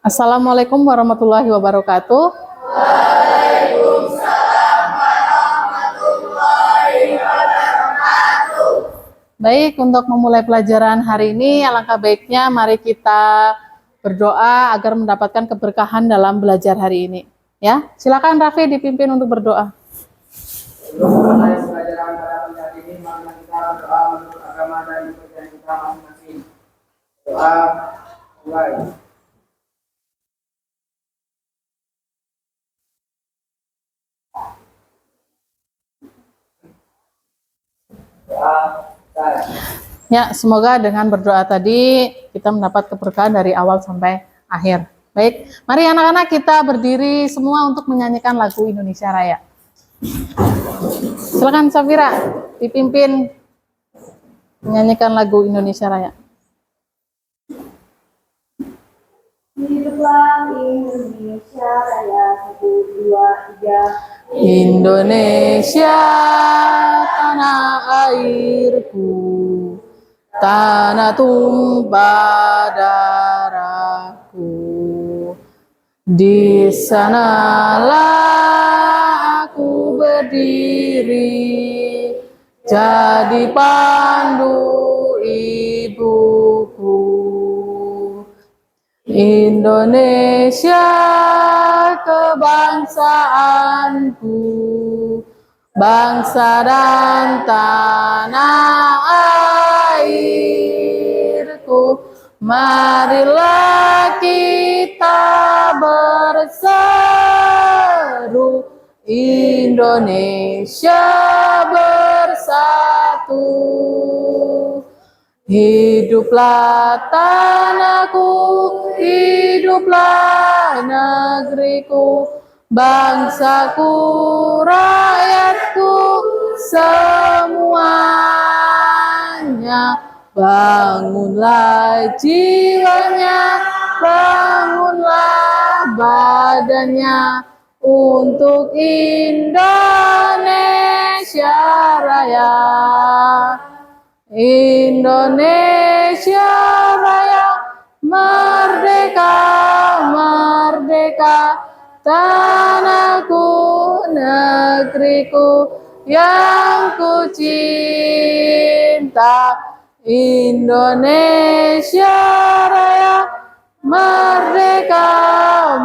Assalamualaikum warahmatullahi wabarakatuh. Waalaikumsalam warahmatullahi wabarakatuh. Baik, untuk memulai pelajaran hari ini, alangkah baiknya mari kita berdoa agar mendapatkan keberkahan dalam belajar hari ini. Ya, silakan Raffi dipimpin untuk berdoa. Untuk memulai pelajaran pada penjat ini, mari kita berdoa untuk agama dan pekerjaan kita masing-masing. Doa mulai. Doa mulai. Ya, semoga dengan berdoa tadi kita mendapat keberkahan dari awal sampai akhir. Baik, mari anak-anak kita berdiri semua untuk menyanyikan lagu Indonesia Raya. Silakan Safira dipimpin menyanyikan lagu Indonesia Raya. Hiduplah Indonesia Raya, 1, 2, 3. Indonesia tanah airku, tanah tumpah darahku. Di sanalah aku berdiri, jadi pandu ibuku. Indonesia kebangsaanku, bangsa dan tanah airku. Marilah kita berseru, Indonesia bersatu. Hiduplah tanahku, hiduplah negeriku, bangsaku, rakyatku, semuanya. Bangunlah jiwanya, bangunlah badannya, untuk Indonesia Raya. Indonesia Raya, merdeka, merdeka, tanahku, negeriku yang ku cinta. Indonesia Raya, merdeka,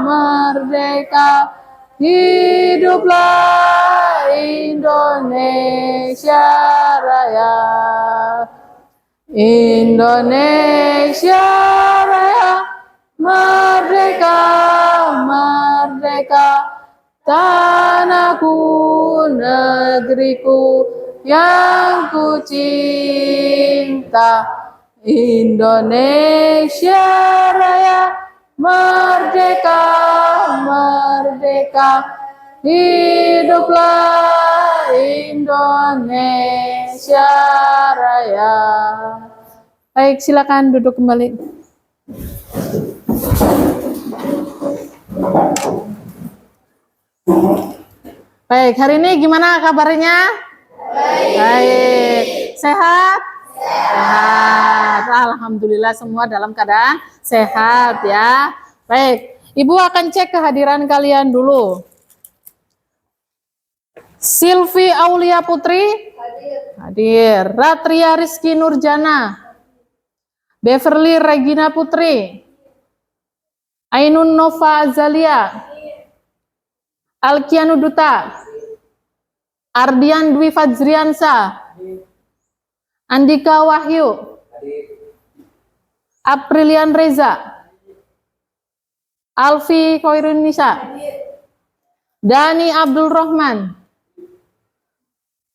merdeka, hiduplah Indonesia Raya. Indonesia Raya, merdeka, merdeka, tanahku, negeriku yang ku cinta. Indonesia Raya, merdeka, merdeka, hiduplah Indonesia Raya. Baik, silakan duduk kembali. Baik, hari ini gimana kabarnya? Baik. Sehat? Sehat. Alhamdulillah semua dalam keadaan sehat ya. Baik, Ibu akan cek kehadiran kalian dulu. Silvi Aulia Putri? Hadir. Ratria Rizky Nurjana? Beverly Regina Putri? Ainun Nova Azalia? Alkianu Duta? Ardian Dwi Fajriansa? Andika Wahyu? Aprilian Reza? Alfi Khoirunisa? Dani Abdul Rahman?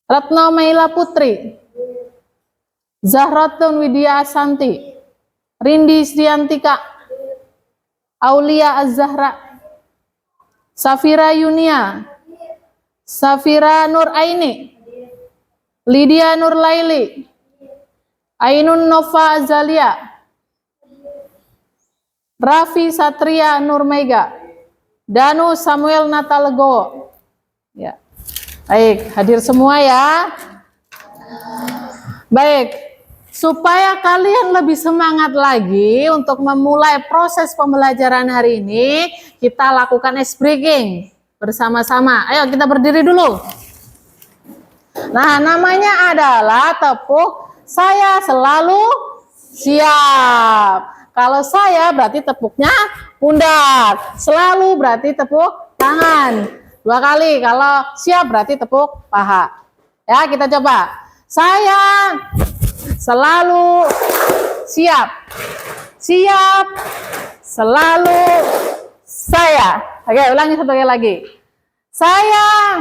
Retno Maila Putri? Zahratun Widya Asanti? Rindi Sriantika? Aulia Az-Zahra? Safira Yunia? Safira Nur Aini? Lydia Nur Laili? Ainun Nova Azalia? Raffi Satria Nur Mega? Danu Samuel Natalego? Ya. Baik, hadir semua ya. Baik, supaya kalian lebih semangat lagi untuk memulai proses pembelajaran hari ini, kita lakukan ice breaking bersama-sama. Ayo kita berdiri dulu. Nah, namanya adalah tepuk saya selalu siap. Kalau saya berarti tepuknya pundak. Selalu berarti tepuk tangan. 2 kali. Kalau siap berarti tepuk paha. Ya, kita coba. Saya selalu siap. Siap. Selalu saya. Oke, ulangi 1 kali lagi. Saya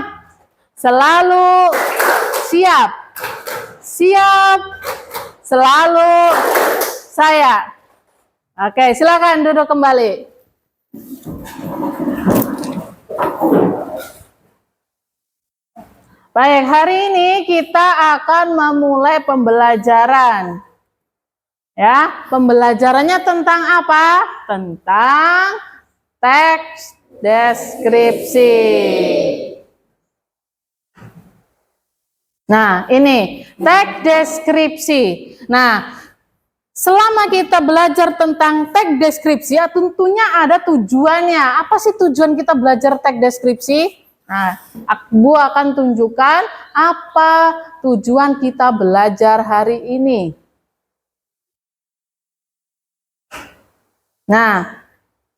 selalu siap. Siap. Selalu saya. Oke, silakan duduk kembali. Baik, hari ini kita akan memulai pembelajaran. Ya, pembelajarannya tentang apa? Tentang teks deskripsi. Nah, ini teks deskripsi. Nah, selama kita belajar tentang teks deskripsi, ya tentunya ada tujuannya. Apa sih tujuan kita belajar teks deskripsi? Nah, Bu akan tunjukkan apa tujuan kita belajar hari ini. Nah,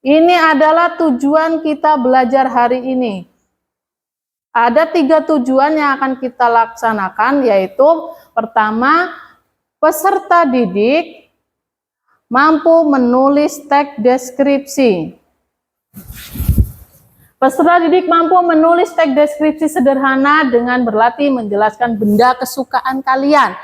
ini adalah tujuan kita belajar hari ini. Ada 3 tujuan yang akan kita laksanakan, yaitu pertama, peserta didik mampu menulis teks deskripsi. Peserta didik mampu menulis teks deskripsi sederhana dengan berlatih menjelaskan benda kesukaan kalian.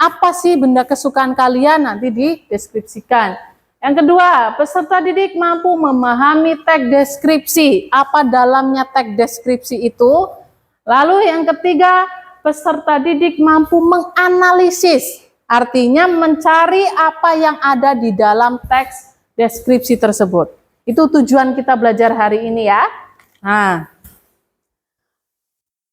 Apa sih benda kesukaan kalian? Nanti dideskripsikan. Yang kedua, peserta didik mampu memahami teks deskripsi. Apa dalamnya teks deskripsi itu? Lalu yang ketiga, peserta didik mampu menganalisis. Artinya mencari apa yang ada di dalam teks deskripsi tersebut. Itu tujuan kita belajar hari ini ya. Nah,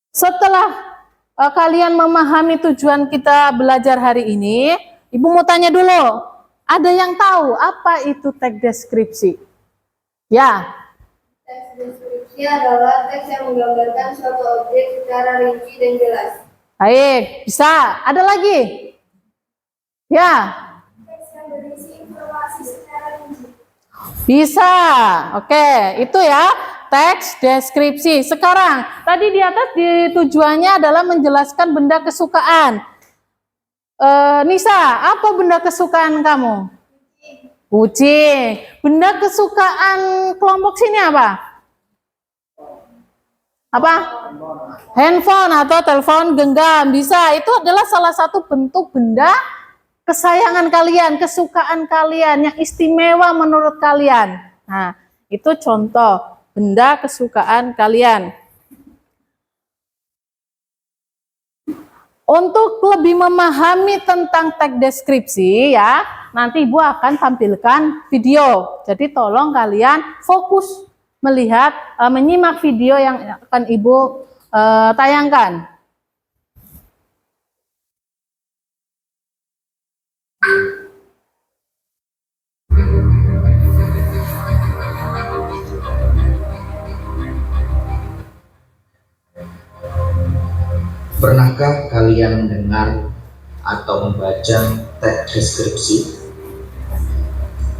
setelah kalian memahami tujuan kita belajar hari ini, Ibu mau tanya dulu, ada yang tahu apa itu teks deskripsi? Ya. Teks deskripsi adalah teks yang menggambarkan suatu objek secara rinci dan jelas. Baik, bisa. Ada lagi? Ya. Teks yang berisi informasi secara rinci. Bisa. Oke, itu ya teks deskripsi. Sekarang, tadi di atas tujuannya adalah menjelaskan benda kesukaan. Nisa, apa benda kesukaan kamu? Kucing. Benda kesukaan kelompok sini apa? Apa? Handphone atau telepon genggam. Bisa. Itu adalah salah satu bentuk benda kesayangan kalian, kesukaan kalian, yang istimewa menurut kalian. Nah, itu contoh benda kesukaan kalian. Untuk lebih memahami tentang teks deskripsi ya, nanti Ibu akan tampilkan video. Jadi tolong kalian fokus melihat, menyimak video yang akan Ibu tayangkan. Pernahkah kalian mendengar atau membaca teks deskripsi?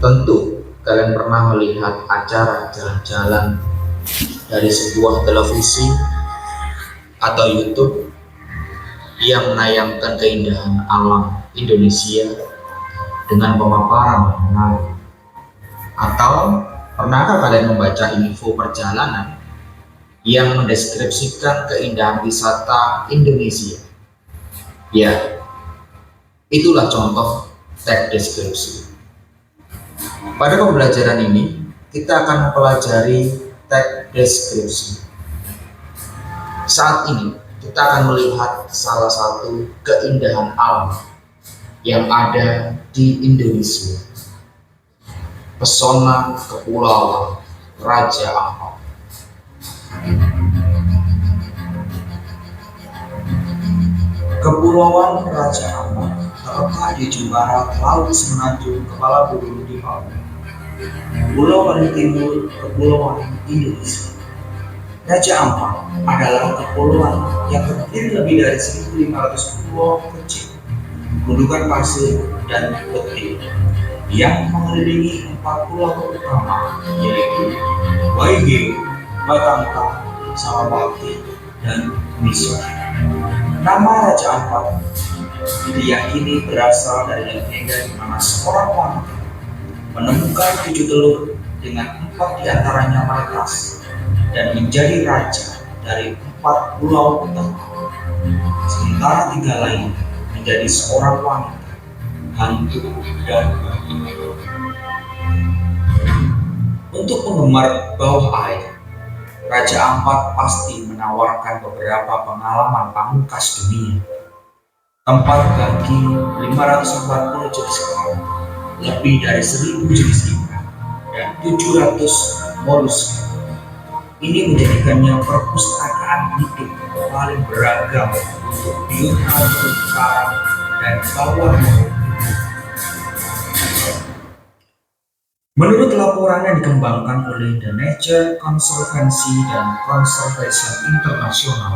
Tentu kalian pernah melihat acara jalan-jalan dari sebuah televisi atau YouTube yang menayangkan keindahan alam Indonesia dengan pemaparan yang menarik. Atau pernahkah kalian membaca info perjalanan yang mendeskripsikan keindahan wisata Indonesia? Ya, itulah contoh teks deskripsi. Pada pembelajaran ini, kita akan mempelajari teks deskripsi. Saat ini, kita akan melihat salah satu keindahan alam yang ada di Indonesia. Pesona Kepulauan Raja Ampat. Kepulauan Raja Ampat terletak di ujung barat Laut Semenanjung Kepala Bulu di Papua. Pulau paling timur Kepulauan Indonesia. Raja Ampat adalah kepulauan yang terdiri lebih dari 1.500 pulau kecil, gundukan pasir dan petir yang mengelilingi 4 pulau utama, yaitu Waigeo, Batangka, Samapati, dan Miso. Nama Raja Ampat diyakini berasal dari legenda di mana seorang wanita menemukan 7 telur dengan 4 diantaranya menetas dan menjadi raja dari 4 pulau utama, sementara 3 lain menjadi seorang wanita, hantu, dan babi. Untuk penggemar bawah air, Raja Ampat pasti menawarkan beberapa pengalaman pamungkas dunia. Tempat bagi 540 jenis ikan, lebih dari 1.000 jenis ikan, dan 700 moluska. Ini menjadikannya perpustakaan hidup paling beragam untuk biota terumbu karang dan bawah laut. Menurut laporan yang dikembangkan oleh The Nature Conservancy dan Conservation International,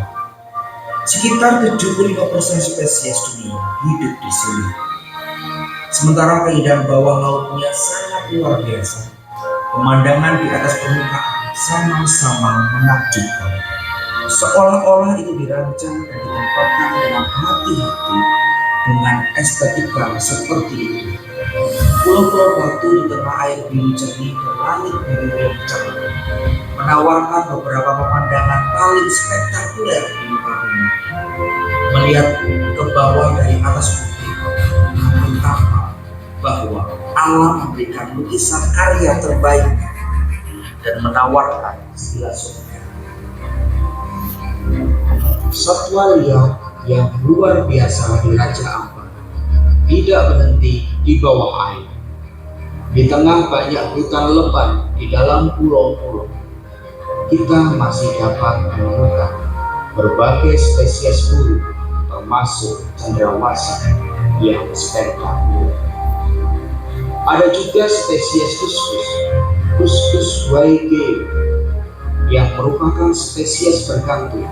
sekitar 75% spesies dunia hidup di sini. Sementara keindahan bawah lautnya sangat luar biasa, pemandangan di atas permukaan sama-sama menakjubkan. Seolah-olah itu dirancang dan ditempatkan dengan hati-hati dengan estetika seperti itu. Pulau-pulau batu di tengah air biru jernih dan langit biru yang cerah menawarkan beberapa pemandangan paling spektakuler di muka bumi. Melihat ke bawah dari atas bukit, betapa bahwa alam memberikan lukisan karya terbaik dan menawarkan filosofi. Satwa liar yang luar biasa di Raja Ampat tidak berhenti di bawah air. Di tengah banyak hutan lebat di dalam pulau-pulau, kita masih dapat menemukan berbagai spesies burung, termasuk cendrawasih yang spektakuler. Ada juga spesies kuskus waigeo, yang merupakan spesies berkantung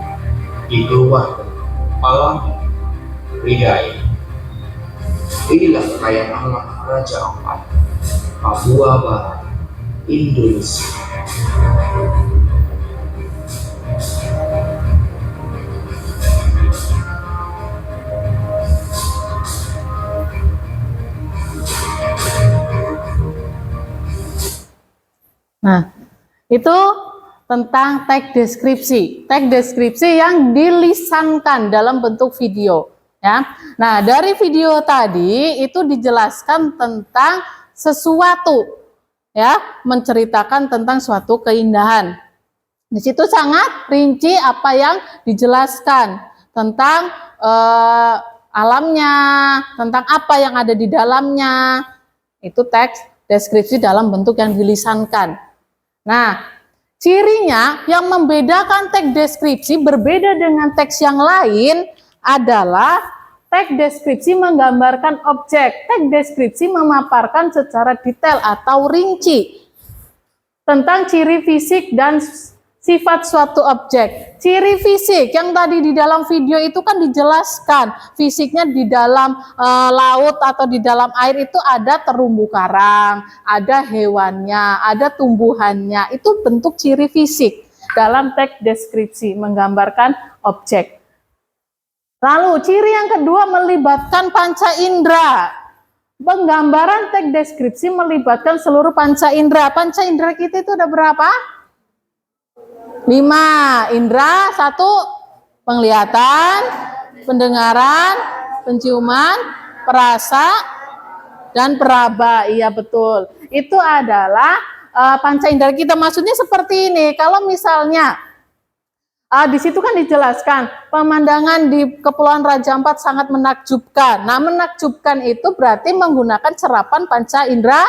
di keluarga Palami Ridae. Inilah kekayaan alam Raja Ampat, Papua Barat, Indonesia. Nah, itu tentang teks deskripsi. Teks deskripsi yang dilisankan dalam bentuk video. Ya. Nah, dari video tadi itu dijelaskan tentang sesuatu, ya, menceritakan tentang suatu keindahan. Di situ sangat rinci apa yang dijelaskan tentang alamnya, tentang apa yang ada di dalamnya. Itu teks deskripsi dalam bentuk yang dilisankan. Nah, cirinya yang membedakan teks deskripsi berbeda dengan teks yang lain adalah teks deskripsi menggambarkan objek. Teks deskripsi memaparkan secara detail atau rinci tentang ciri fisik dan sifat suatu objek. Ciri fisik yang tadi di dalam video itu kan dijelaskan, fisiknya di dalam laut atau di dalam air itu ada terumbu karang, ada hewannya, ada tumbuhannya. Itu bentuk ciri fisik dalam teks deskripsi menggambarkan objek. Lalu ciri yang kedua melibatkan panca indera. Penggambaran teks deskripsi melibatkan seluruh panca indera. Panca indera kita itu ada berapa? 5 indera. 1 penglihatan, pendengaran, penciuman, perasa, dan peraba. Iya betul. Itu adalah panca indera kita. Maksudnya seperti ini. Kalau misalnya di situ kan dijelaskan pemandangan di Kepulauan Raja Ampat sangat menakjubkan. Nah, menakjubkan itu berarti menggunakan serapan panca indera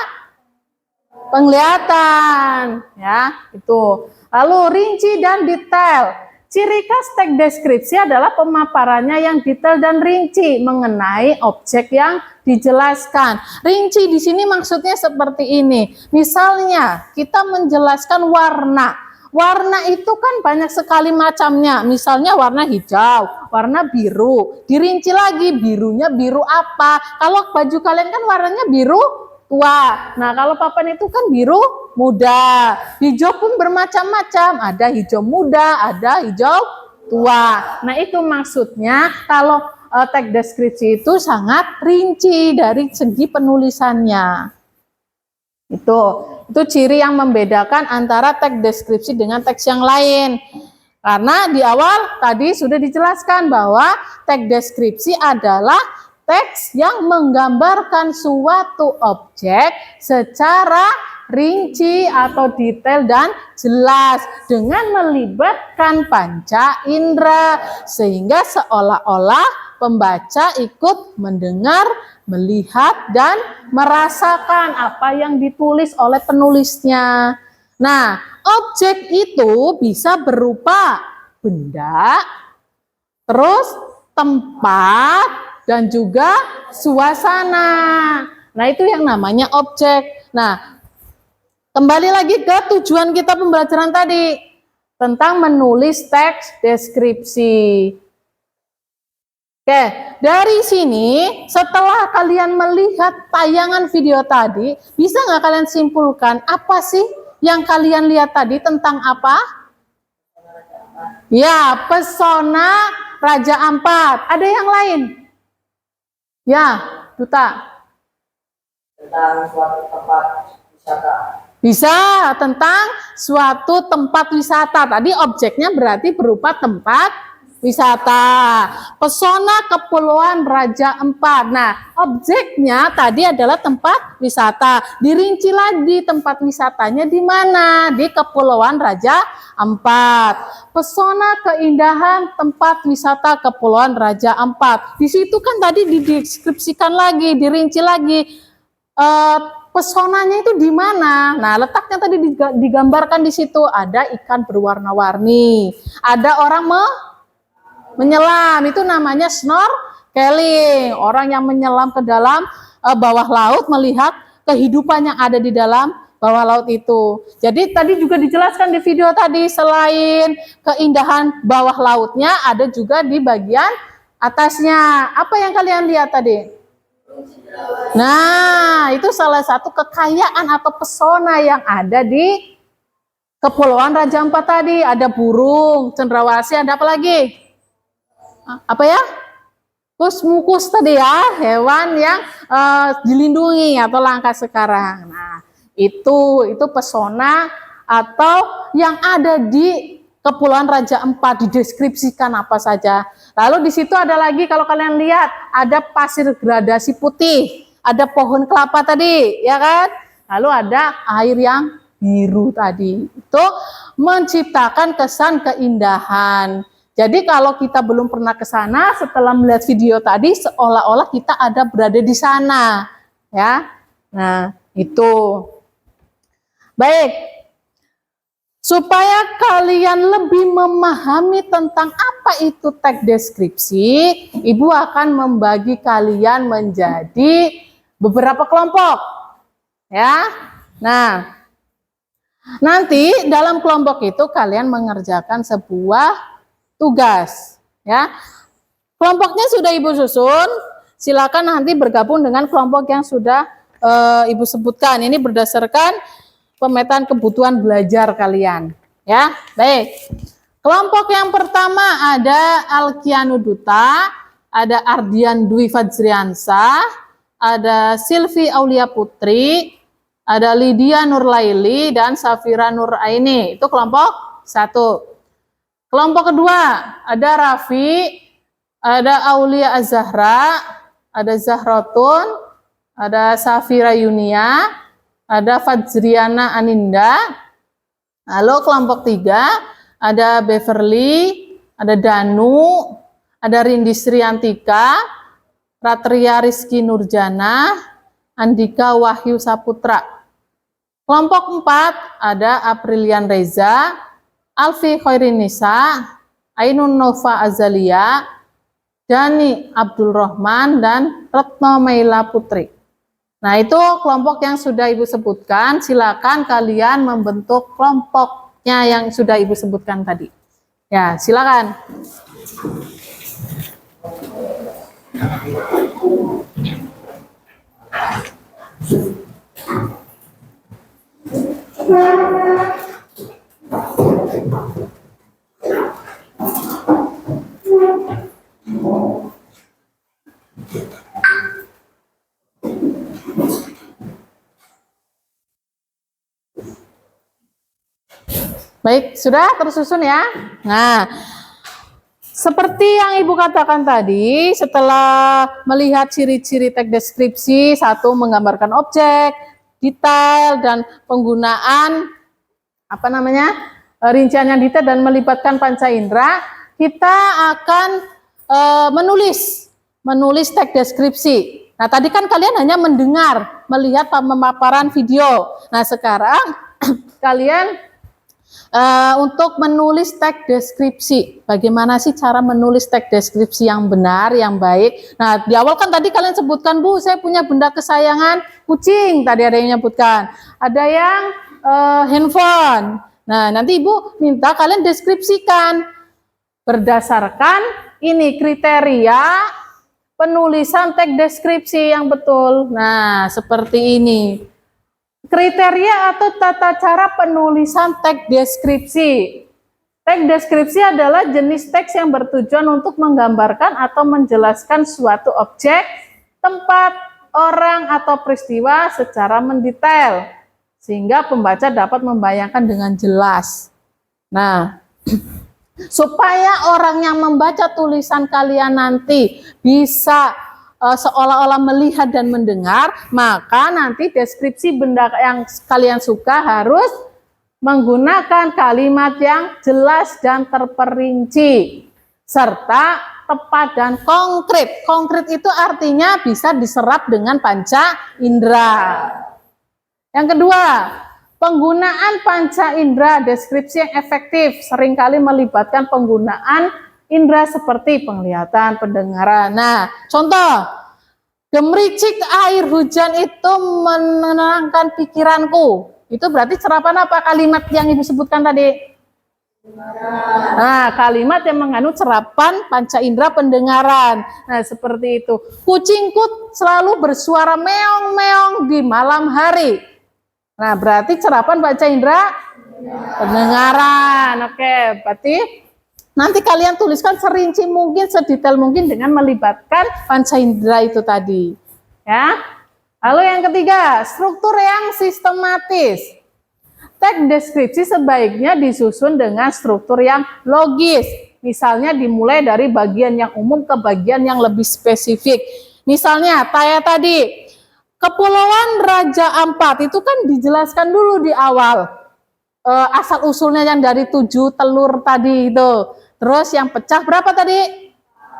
penglihatan, ya, itu. Lalu rinci dan detail. Ciri khas teks deskripsi adalah pemaparannya yang detail dan rinci mengenai objek yang dijelaskan. Rinci di sini maksudnya seperti ini. Misalnya, kita menjelaskan warna. Warna itu kan banyak sekali macamnya. Misalnya warna hijau, warna biru. Dirinci lagi, birunya biru apa? Kalau baju kalian kan warnanya biru tua. Nah, kalau papan itu kan biru muda. Hijau pun bermacam-macam. Ada hijau muda, ada hijau tua. Nah, itu maksudnya kalau teks deskripsi itu sangat rinci dari segi penulisannya. Itu ciri yang membedakan antara teks deskripsi dengan teks yang lain. Karena di awal tadi sudah dijelaskan bahwa teks deskripsi adalah teks yang menggambarkan suatu objek secara rinci atau detail dan jelas dengan melibatkan panca indera sehingga seolah-olah pembaca ikut mendengar, melihat dan merasakan apa yang ditulis oleh penulisnya. Nah, objek itu bisa berupa benda, terus tempat, dan juga suasana. Nah, itu yang namanya objek. Nah, kembali lagi ke tujuan kita pembelajaran tadi tentang menulis teks deskripsi. Oke, dari sini setelah kalian melihat tayangan video tadi, bisa nggak kalian simpulkan apa sih yang kalian lihat tadi tentang apa? Ya, pesona Raja Ampat. Ada yang lain? Ya, Duta. Tentang suatu tempat wisata. Bisa tentang suatu tempat wisata. Tadi objeknya berarti berupa tempat wisata. Pesona Kepulauan Raja Ampat. Nah, objeknya tadi adalah tempat wisata. Dirinci lagi tempat wisatanya di mana? Di Kepulauan Raja Ampat. Pesona keindahan tempat wisata Kepulauan Raja Ampat. Di situ kan tadi dideskripsikan lagi, dirinci lagi. Pesonanya itu di mana? Nah, letaknya tadi digambarkan di situ. Ada ikan berwarna-warni. Ada orang menyelam, itu namanya snorkeling. Orang yang menyelam ke dalam bawah laut melihat kehidupan yang ada di dalam bawah laut itu. Jadi tadi juga dijelaskan di video tadi, selain keindahan bawah lautnya, ada juga di bagian atasnya. Apa yang kalian lihat tadi? Nah, itu salah satu kekayaan atau pesona yang ada di Kepulauan Raja Ampat tadi. Ada burung, cendrawasih, ada apa lagi? Apa ya? Kusmukus tadi ya, hewan yang dilindungi atau langka sekarang. Nah, itu pesona atau yang ada di Kepulauan Raja Ampat, dideskripsikan apa saja. Lalu di situ ada lagi, kalau kalian lihat, ada pasir gradasi putih, ada pohon kelapa tadi, ya kan? Lalu ada air yang biru tadi. Itu menciptakan kesan keindahan. Jadi kalau kita belum pernah ke sana, setelah melihat video tadi, seolah-olah kita ada berada di sana, ya. Nah, itu. Baik. Supaya kalian lebih memahami tentang apa itu teks deskripsi, Ibu akan membagi kalian menjadi beberapa kelompok. Ya. Nah, nanti dalam kelompok itu kalian mengerjakan sebuah tugas. Ya. Kelompoknya sudah Ibu susun, silakan nanti bergabung dengan kelompok yang sudah Ibu sebutkan. Ini berdasarkan pemetaan kebutuhan belajar kalian, ya. Baik. Kelompok yang pertama ada Alkianu Duta, ada Ardian Dwi Fajriansa, ada Silvi Aulia Putri, ada Lydia Nurlaili dan Safira Nuraini. Itu kelompok 1. Kelompok kedua ada Raffi, ada Aulia Azahra, ada Zahratun, ada Safira Yunia, ada Fajriana Aninda. Lalu kelompok 3 ada Beverly, ada Danu, ada Rindi Sriantika, Ratria Rizky Nurjana, Andika Wahyu Saputra. Kelompok 4 ada Aprilian Reza, Alfi Khairinisa, Ainun Nova Azalia, Dani Abdul Rahman, dan Retno Meila Putri. Nah, itu kelompok yang sudah Ibu sebutkan. Silakan kalian membentuk kelompoknya yang sudah Ibu sebutkan tadi. Ya, silakan. Baik, sudah tersusun ya. Nah, seperti yang Ibu katakan tadi, setelah melihat ciri-ciri teks deskripsi, satu menggambarkan objek, detail, dan penggunaan rincian yang detail dan melibatkan panca indera, kita akan menulis teks deskripsi. Nah, tadi kan kalian hanya mendengar, melihat pemaparan video. Nah, sekarang kalian untuk menulis teks deskripsi. Bagaimana sih cara menulis teks deskripsi yang benar, yang baik? Nah, di awal kan tadi kalian sebutkan, Bu, saya punya benda kesayangan kucing. Tadi ada yang menyebutkan. Ada yang handphone. Nah, nanti Ibu minta kalian deskripsikan berdasarkan ini kriteria penulisan teks deskripsi yang betul. Nah, seperti ini. Kriteria atau tata cara penulisan teks deskripsi. Teks deskripsi adalah jenis teks yang bertujuan untuk menggambarkan atau menjelaskan suatu objek, tempat, orang, atau peristiwa secara mendetail, sehingga pembaca dapat membayangkan dengan jelas. Nah, supaya orang yang membaca tulisan kalian nanti bisa seolah-olah melihat dan mendengar, maka nanti deskripsi benda yang kalian suka harus menggunakan kalimat yang jelas dan terperinci, serta tepat dan konkret. Konkret itu artinya bisa diserap dengan panca indera. Yang kedua, penggunaan panca indera deskripsi yang efektif seringkali melibatkan penggunaan indera seperti penglihatan, pendengaran. Nah, contoh, gemericik air hujan itu menenangkan pikiranku. Itu berarti serapan apa kalimat yang Ibu sebutkan tadi? Nah, kalimat yang mengandung serapan panca indera pendengaran. Nah, seperti itu. Kucingku selalu bersuara meong-meong di malam hari. Nah, berarti serapan panca indera pendengaran. Oke, berarti nanti kalian tuliskan serinci mungkin, sedetail mungkin dengan melibatkan panca indera itu tadi. Ya. Lalu yang ketiga, struktur yang sistematis. Teks deskripsi sebaiknya disusun dengan struktur yang logis. Misalnya dimulai dari bagian yang umum ke bagian yang lebih spesifik. Misalnya, kayak tadi, Kepulauan Raja Ampat itu kan dijelaskan dulu di awal. Asal-usulnya yang dari 7 telur tadi itu. Terus yang pecah berapa tadi?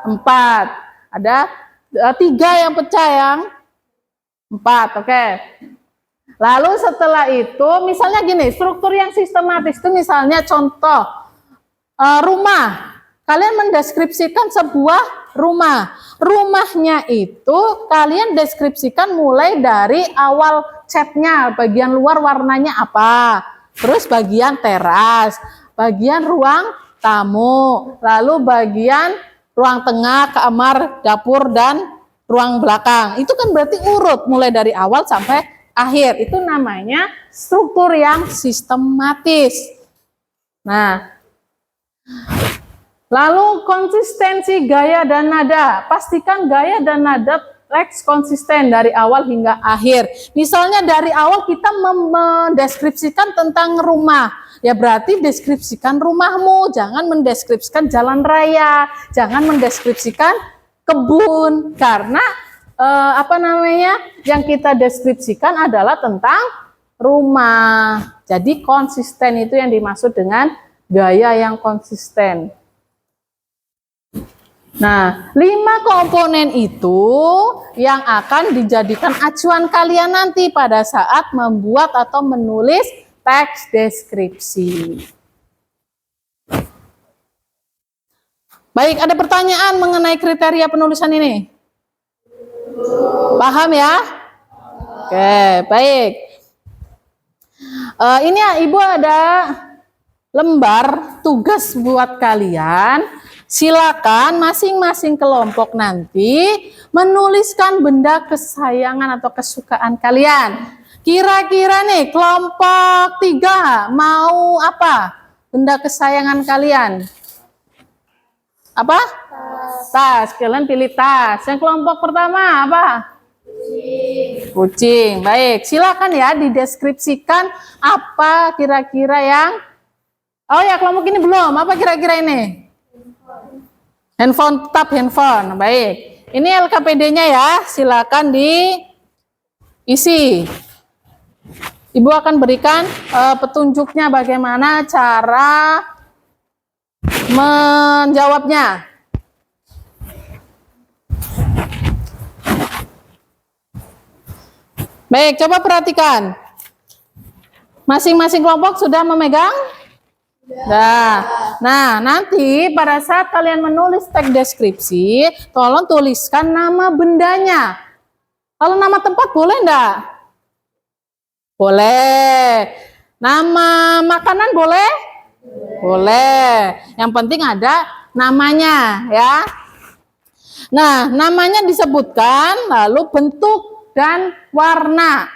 4. Ada 3 yang pecah, yang 4, oke. Lalu setelah itu, misalnya gini, struktur yang sistematis itu misalnya contoh, rumah. Kalian mendeskripsikan sebuah rumah. Rumahnya itu kalian deskripsikan mulai dari awal catnya, bagian luar warnanya apa. Terus bagian teras, bagian ruang tamu, lalu bagian ruang tengah, kamar, dapur, dan ruang belakang. Itu kan berarti urut mulai dari awal sampai akhir. Itu namanya struktur yang sistematis. Nah, lalu konsistensi gaya dan nada. Pastikan gaya dan nada teks konsisten dari awal hingga akhir. Misalnya dari awal kita mendeskripsikan tentang rumah. Ya berarti deskripsikan rumahmu, jangan mendeskripsikan jalan raya, jangan mendeskripsikan kebun, karena yang kita deskripsikan adalah tentang rumah. Jadi konsisten itu yang dimaksud dengan gaya yang konsisten. Nah, 5 komponen itu yang akan dijadikan acuan kalian nanti pada saat membuat atau menulis teks deskripsi. Baik, ada pertanyaan mengenai kriteria penulisan ini? Paham ya? Oke, baik. Ini ya, Ibu ada lembar tugas buat kalian. Silakan masing-masing kelompok nanti menuliskan benda kesayangan atau kesukaan kalian. Kira-kira nih kelompok 3 mau apa? Benda kesayangan kalian? Apa? Tas. Kalian pilih tas. Yang kelompok pertama apa? Kucing. Baik, silakan ya dideskripsikan apa kira-kira yang oh ya, kelompok ini belum. Apa kira-kira ini? Handphone, tetap handphone. Baik. Ini LKPD-nya ya, silakan diisi. Ibu akan berikan petunjuknya bagaimana cara menjawabnya. Baik, coba perhatikan. Masing-masing kelompok sudah memegang? Nah, nanti pada saat kalian menulis teks deskripsi, tolong tuliskan nama bendanya. Kalau nama tempat boleh enggak? Boleh. Nama makanan boleh? Boleh. Yang penting ada namanya ya. Nah, namanya disebutkan, lalu bentuk dan warna.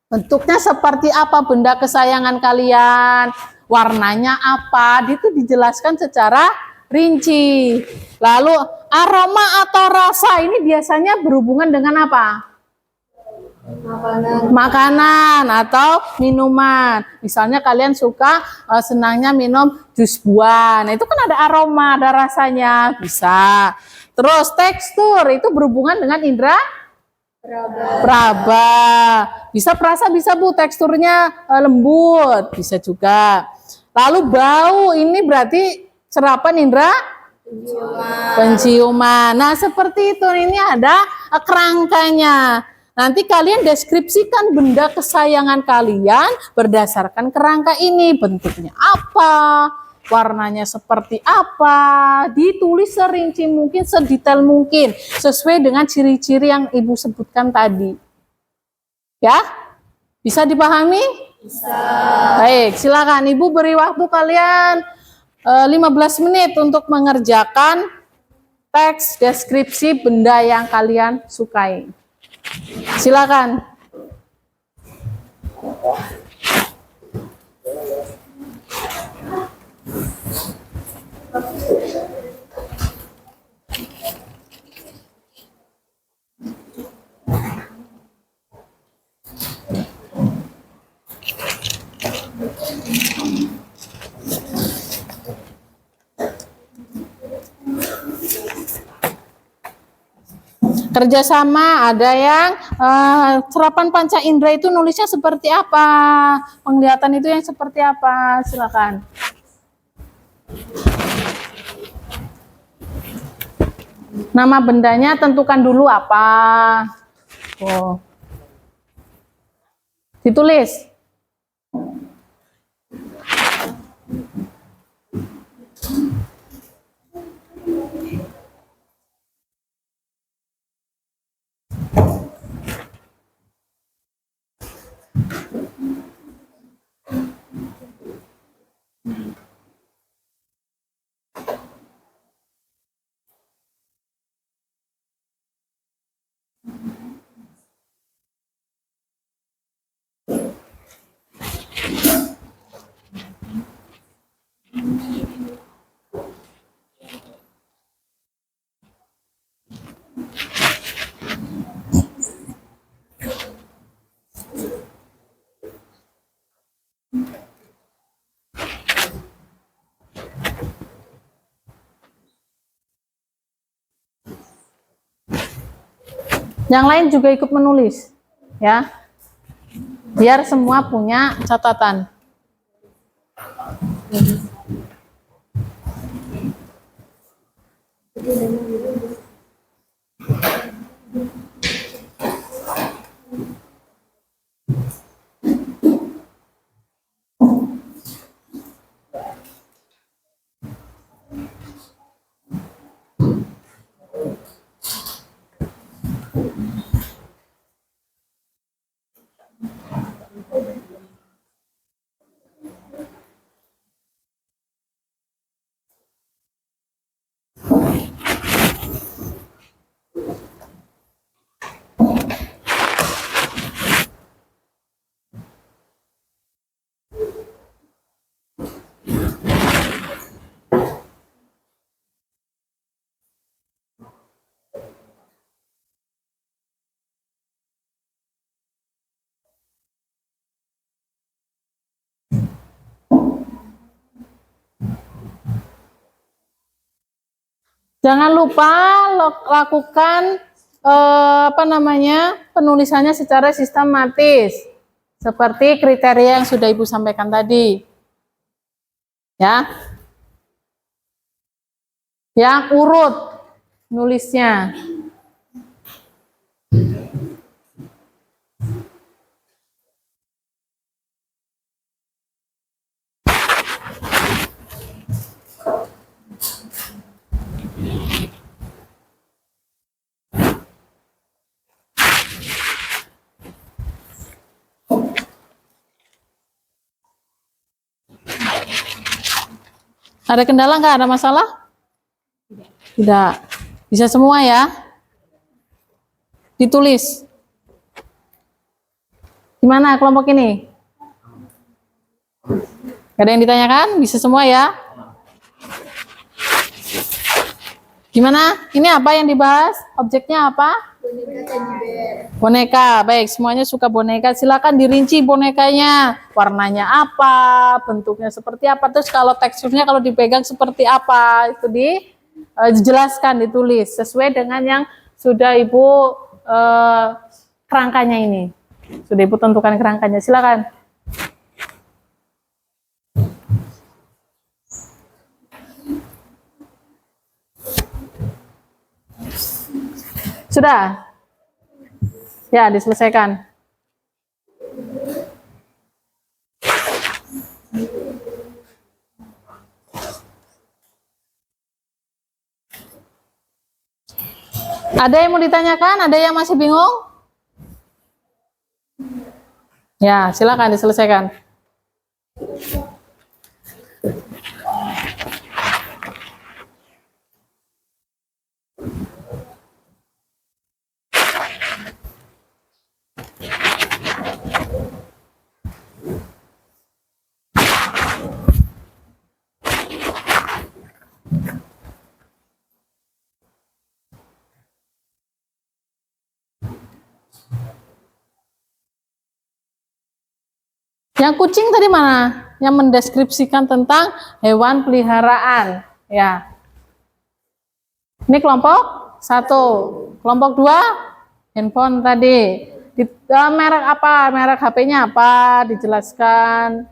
Bentuknya seperti apa benda kesayangan kalian? Warnanya apa? Itu dijelaskan secara rinci. Lalu aroma atau rasa ini biasanya berhubungan dengan apa? Makanan atau minuman. Misalnya kalian suka senangnya minum jus buah. Nah, itu kan ada aroma, ada rasanya, bisa. Terus tekstur itu berhubungan dengan indera Praba. Bisa perasa, bisa Bu, teksturnya lembut, bisa juga. Lalu bau, ini berarti serapan indera penciuman. Nah, seperti itu. Ini ada kerangkanya. Nanti kalian deskripsikan benda kesayangan kalian berdasarkan kerangka ini. Bentuknya apa, warnanya seperti apa, ditulis serinci mungkin, sedetail mungkin, sesuai dengan ciri-ciri yang Ibu sebutkan tadi. Ya, bisa dipahami? Bisa. Baik, silakan Ibu beri waktu kalian 15 menit untuk mengerjakan teks deskripsi benda yang kalian sukai. Silakan. Kerjasama, ada yang serapan panca indera itu nulisnya seperti apa, penglihatan itu yang seperti apa, silakan. Nama bendanya tentukan dulu apa. Oh. Ditulis. Yang lain juga ikut menulis, ya, biar semua punya catatan. Jangan lupa lakukan penulisannya secara sistematis seperti kriteria yang sudah Ibu sampaikan tadi. Ya. Yang urut nulisnya. Ada kendala nggak? Ada masalah? Tidak. Bisa semua ya? Ditulis. Gimana kelompok ini? Gak ada yang ditanyakan? Bisa semua ya? Gimana? Ini apa yang dibahas? Objeknya apa? Boneka teddy bear. Boneka. Baik, semuanya suka boneka. Silakan dirinci bonekanya. Warnanya apa? Bentuknya seperti apa? Terus kalau teksturnya kalau dipegang seperti apa? Itu dijelaskan, ditulis sesuai dengan yang sudah Ibu kerangkanya ini. Sudah Ibu tentukan kerangkanya. Silakan. Sudah? Ya, diselesaikan. Ada yang mau ditanyakan? Ada yang masih bingung? Ya, silakan diselesaikan. Yang kucing tadi mana? Yang mendeskripsikan tentang hewan peliharaan. Ya. Ini kelompok 1. Kelompok 2, handphone tadi. Merek apa? Merek HP-nya apa? Dijelaskan.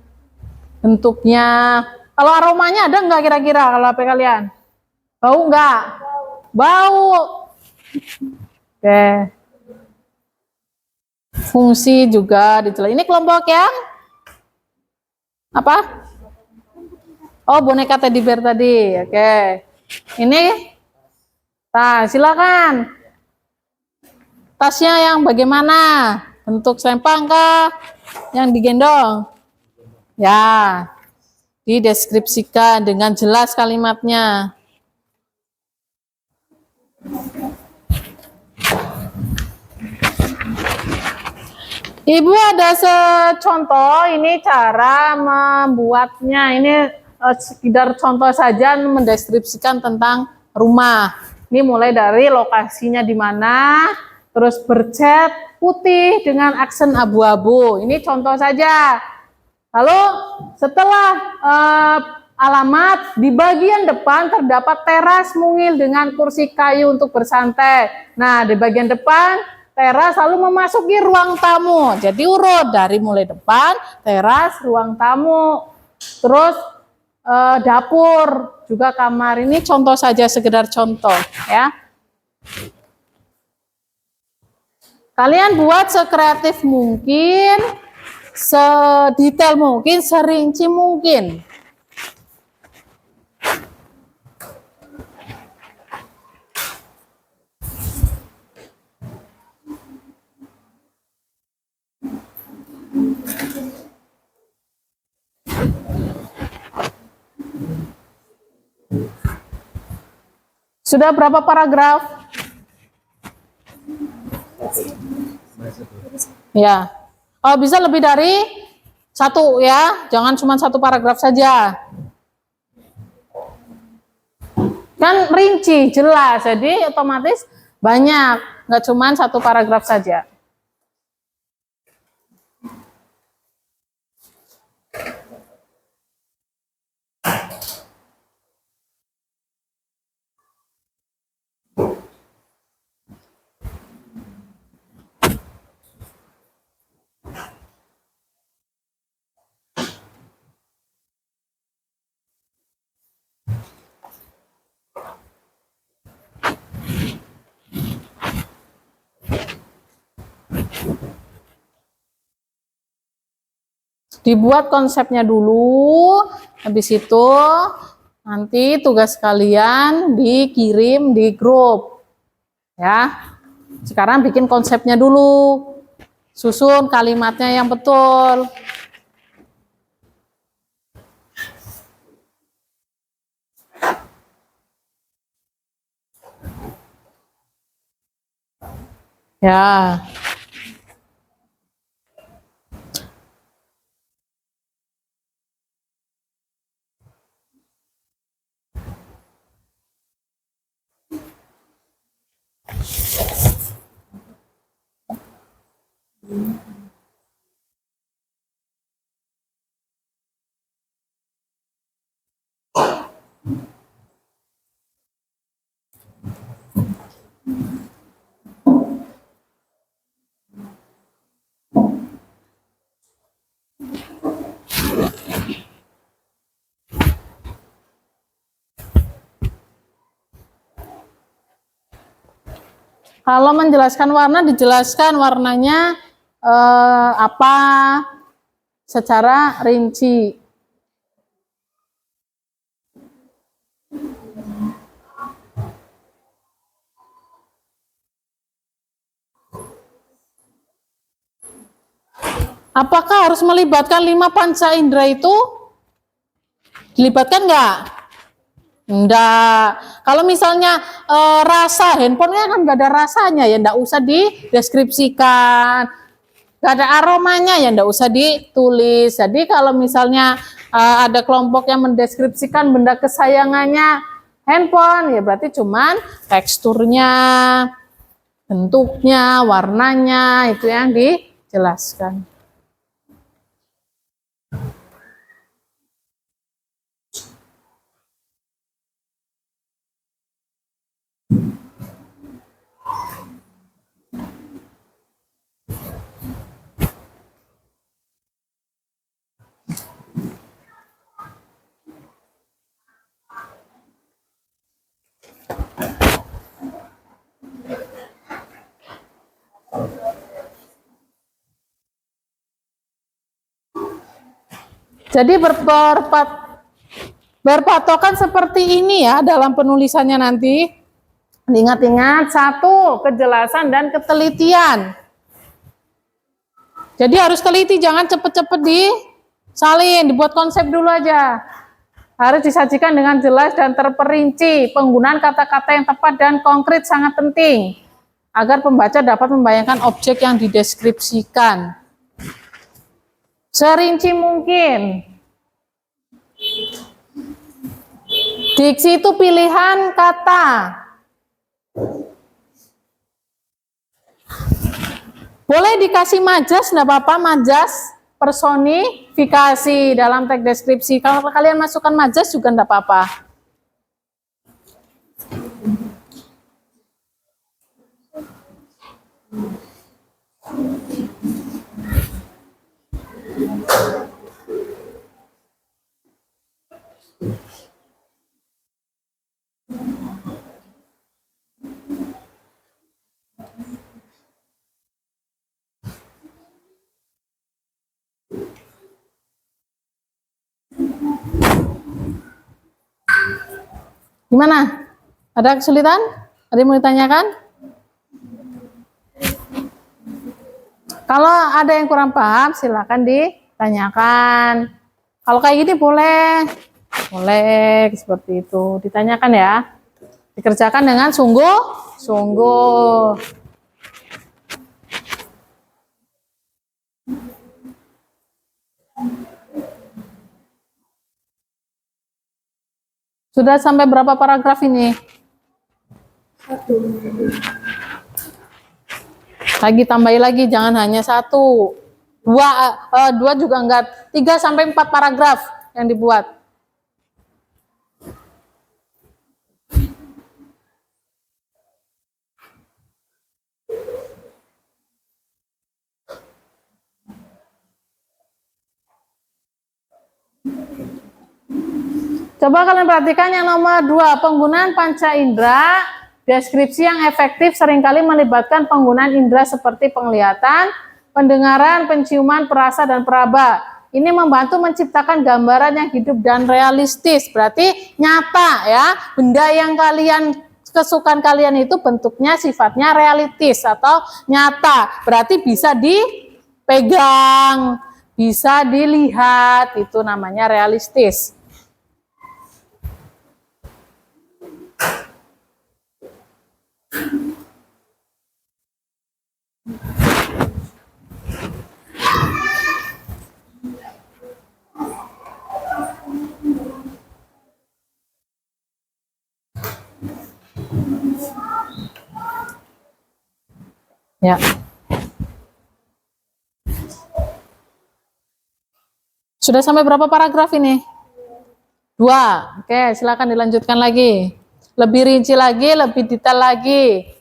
Bentuknya. Kalau aromanya ada nggak kira-kira kalau HP kalian? Bau nggak? Bau. Oke. Fungsi juga dijelaskan. Ini kelompok yang apa? Oh, boneka teddy bear tadi. Oke. Ini silakan. Tasnya yang bagaimana? Bentuk sempang kah? Yang digendong? Ya. Dideskripsikan dengan jelas kalimatnya. Ibu ada secontoh, ini cara membuatnya. Ini sekedar contoh saja mendeskripsikan tentang rumah. Ini mulai dari lokasinya di mana, terus bercat putih dengan aksen abu-abu. Ini contoh saja. Lalu setelah alamat, di bagian depan terdapat teras mungil dengan kursi kayu untuk bersantai. Nah, di bagian depan teras lalu memasuki ruang tamu. Jadi urut dari mulai depan, teras, ruang tamu, terus dapur, juga kamar. Ini contoh saja, sekedar contoh ya. Kalian buat sekreatif mungkin, sedetail mungkin, serinci mungkin. Sudah berapa paragraf? Ya. Oh, bisa lebih dari 1 ya. Jangan cuma 1 paragraf saja. Kan rinci, jelas. Jadi otomatis banyak. Nggak cuma 1 paragraf saja. Dibuat konsepnya dulu, habis itu nanti tugas kalian dikirim di grup. Ya. Sekarang bikin konsepnya dulu. Susun kalimatnya yang betul. Ya. Kalau menjelaskan warna, dijelaskan warnanya apa secara rinci. Apakah harus melibatkan 5 panca indera itu? Dilibatkan nggak? Enggak. Kalau misalnya rasa, handphonenya kan nggak ada rasanya, ya nggak usah dideskripsikan. Nggak ada aromanya, ya nggak usah ditulis. Jadi kalau misalnya ada kelompok yang mendeskripsikan benda kesayangannya handphone, ya berarti cuman teksturnya, bentuknya, warnanya, itu yang dijelaskan. Jadi berpatokan seperti ini ya dalam penulisannya nanti. Ingat-ingat, 1, kejelasan dan ketelitian. Jadi harus teliti, jangan cepet-cepet disalin, dibuat konsep dulu aja. Harus disajikan dengan jelas dan terperinci. Penggunaan kata-kata yang tepat dan konkret sangat penting agar pembaca dapat membayangkan objek yang dideskripsikan serinci mungkin. Diksi itu pilihan kata. Boleh dikasih majas, enggak apa-apa, majas personifikasi dalam teks deskripsi. Kalau kalian masukkan majas juga enggak apa-apa. Gimana? Ada kesulitan? Ada yang mau ditanyakan? Kalau ada yang kurang paham, silakan ditanyakan. Kalau kayak gini boleh seperti itu. Ditanyakan ya. Dikerjakan dengan sungguh-sungguh. Sudah sampai berapa paragraf ini? 1. Lagi tambahin lagi, jangan hanya 1. 2 juga enggak. 3 sampai 4 paragraf yang dibuat. Coba kalian perhatikan yang nomor 2, penggunaan panca indera. Deskripsi yang efektif seringkali melibatkan penggunaan indera seperti penglihatan, pendengaran, penciuman, perasa, dan peraba. Ini membantu menciptakan gambaran yang hidup dan realistis. Berarti nyata ya. Benda yang kesukaan kalian itu bentuknya sifatnya realistis atau nyata. Berarti bisa dipegang, bisa dilihat. Itu namanya realistis. Ya. Sudah sampai berapa paragraf ini? 2. Oke, silakan dilanjutkan lagi. Lebih rinci lagi, lebih detail lagi.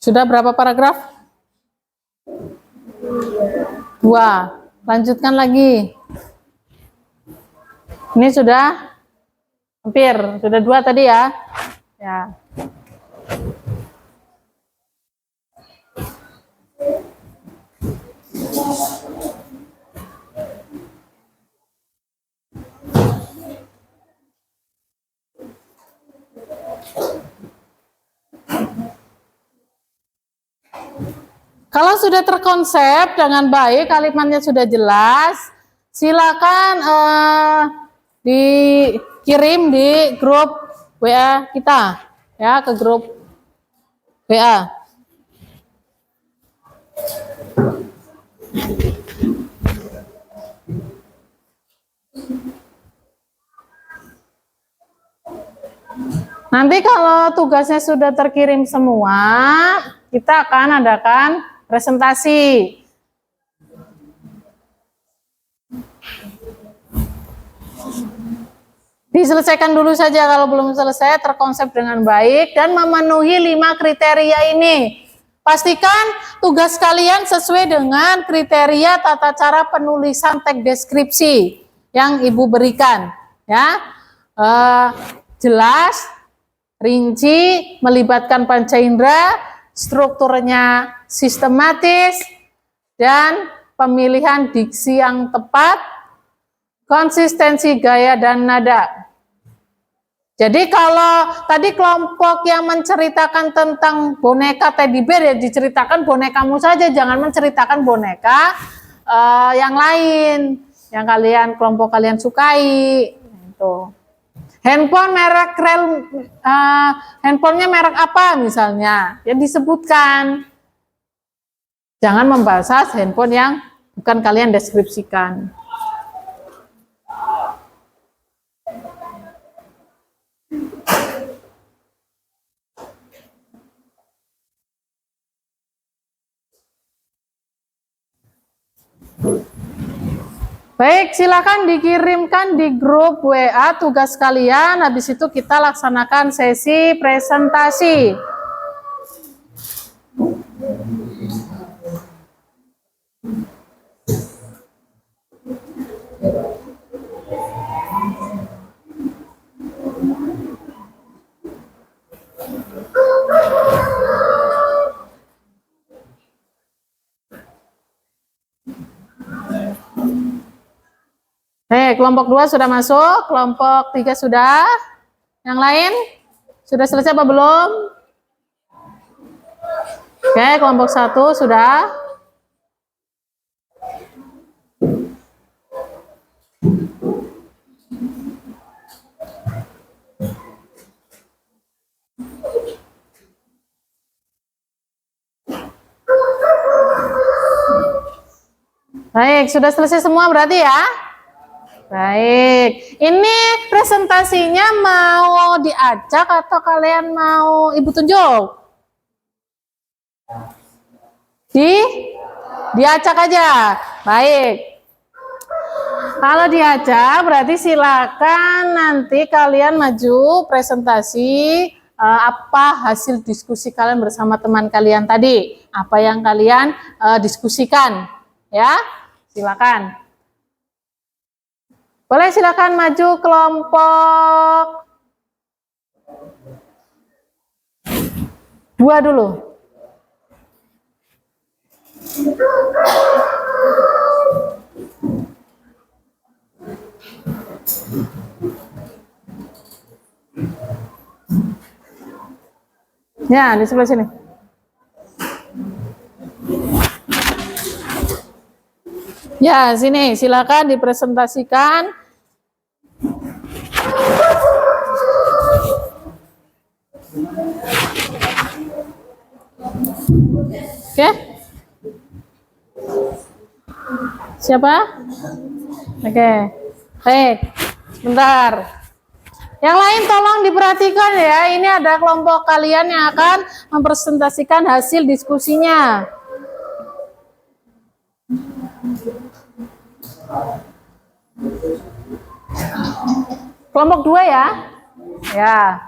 Sudah berapa paragraf? 2. Lanjutkan lagi. Ini sudah hampir, sudah 2 tadi ya. Ya. Kalau sudah terkonsep dengan baik, kalimatnya sudah jelas, silakan dikirim di grup WA kita, ya, ke grup WA. Nanti kalau tugasnya sudah terkirim semua, kita akan adakan presentasi. Diselesaikan dulu saja kalau belum selesai, terkonsep dengan baik dan memenuhi 5 kriteria ini. Pastikan tugas kalian sesuai dengan kriteria tata cara penulisan teks deskripsi yang Ibu berikan, ya. Jelas, rinci, melibatkan panca indera, strukturnya sistematis, dan pemilihan diksi yang tepat, konsistensi gaya dan nada. Jadi kalau tadi kelompok yang menceritakan tentang boneka teddy bear, ya diceritakan bonekamu saja, jangan menceritakan boneka yang lain yang kelompok kalian sukai. Itu. Handphone merek handphonenya merek apa misalnya, ya disebutkan. Jangan membahas handphone yang bukan kalian deskripsikan. Baik, silakan dikirimkan di grup WA tugas kalian. Habis itu kita laksanakan sesi presentasi. Kelompok 2 sudah masuk, kelompok 3 sudah. Yang lain sudah selesai apa belum? Oke, kelompok 1 sudah. Baik, sudah selesai semua berarti ya? Baik, ini presentasinya mau diacak atau kalian mau Ibu tunjuk? Diacak aja. Baik. Kalau diacak berarti silakan nanti kalian maju presentasi apa hasil diskusi kalian bersama teman kalian tadi. Apa yang kalian diskusikan, ya? Silakan. Boleh silakan maju kelompok 2 dulu. Ya, di sebelah sini. Ya, sini silakan dipresentasikan. Oke. Siapa? Oke. Baik. Sebentar. Yang lain tolong diperhatikan ya. Ini ada kelompok kalian yang akan mempresentasikan hasil diskusinya. Kelompok 2 ya. Ya.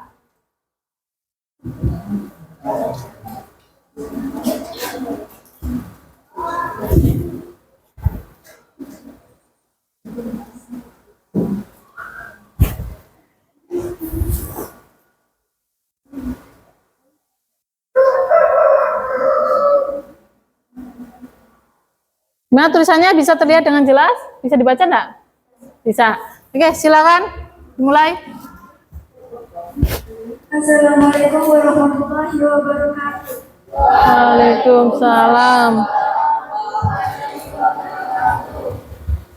Gimana tulisannya, bisa terlihat dengan jelas? Bisa dibaca enggak? Bisa. Oke, silakan dimulai. Assalamualaikum warahmatullahi wabarakatuh. Waalaikumsalam.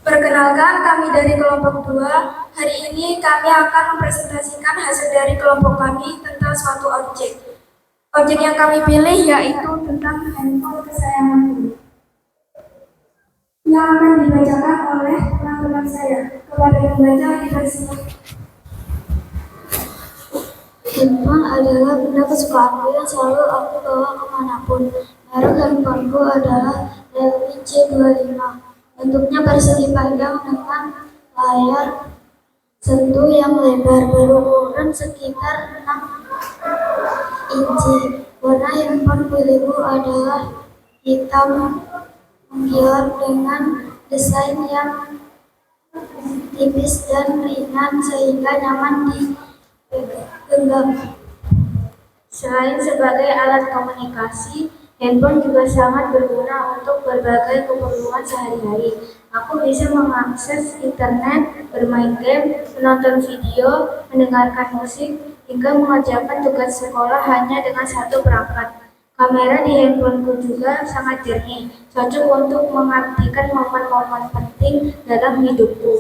Perkenalkan, kami dari kelompok 2. Hari ini kami akan mempresentasikan hasil dari kelompok kami tentang suatu objek. Objek yang kami pilih yaitu tentang handphone kesayanganku, yang akan dibacakan oleh teman-teman saya. Kepada pembaca dipersilakan. Handphone adalah benda kesukaanku yang selalu aku bawa kemanapun. Merek handphoneku adalah Realme C25. Bentuknya persegi panjang dengan layar sentuh yang lebar, berukuran sekitar 6 inci. Warna handphone pilihku adalah hitam mengkilap dengan desain yang tipis dan ringan sehingga nyaman digenggam. Selain sebagai alat komunikasi, handphone juga sangat berguna untuk berbagai keperluan sehari-hari. Aku bisa mengakses internet, bermain game, menonton video, mendengarkan musik, hingga mengerjakan tugas sekolah hanya dengan satu perangkat. Kamera di handphoneku juga sangat jernih, cocok untuk mengabadikan momen-momen penting dalam hidupku.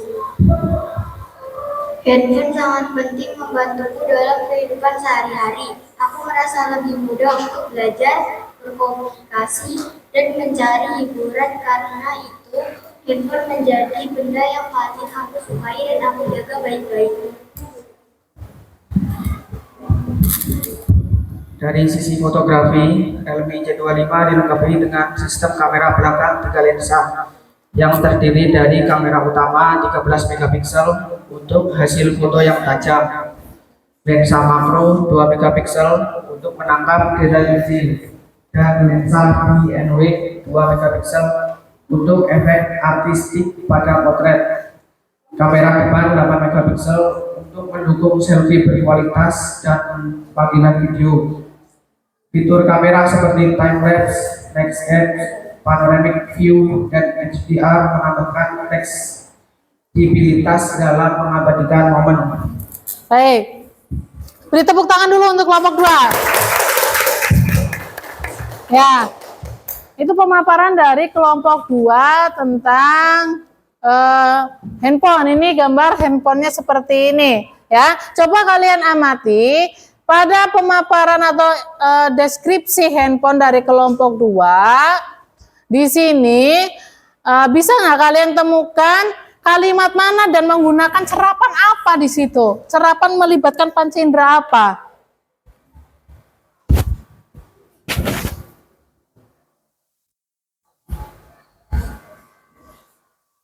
Handphone sangat penting membantuku dalam kehidupan sehari-hari. Aku merasa lebih mudah untuk belajar, berkomunikasi, dan mencari hiburan. Karena itu, handphone menjadi benda yang paling aku sukai dan aku jaga baik-baik. Dari sisi fotografi, Realme C25 dilengkapi dengan sistem kamera belakang 3 lensa yang terdiri dari kamera utama 13 megapiksel untuk hasil foto yang tajam, lensa makro 2 megapiksel untuk menangkap detail kecil, dan lensa wide angle 2 megapiksel untuk efek artistik pada potret. Kamera depan 8 megapiksel untuk mendukung selfie berkualitas dan panggilan video. Fitur kamera seperti time-lapse, next edge, panoramic view, dan HDR menambahkan teks fleksibilitas dalam mengabadikan momen. Baik. Beri tepuk tangan dulu untuk kelompok 2. Ya. Itu pemaparan dari kelompok 2 tentang handphone. Ini gambar handphonenya seperti ini, ya. Coba kalian amati pada pemaparan atau deskripsi handphone dari kelompok 2. Di sini bisa nggak kalian temukan kalimat mana dan menggunakan serapan apa di situ? Serapan melibatkan panca indera apa?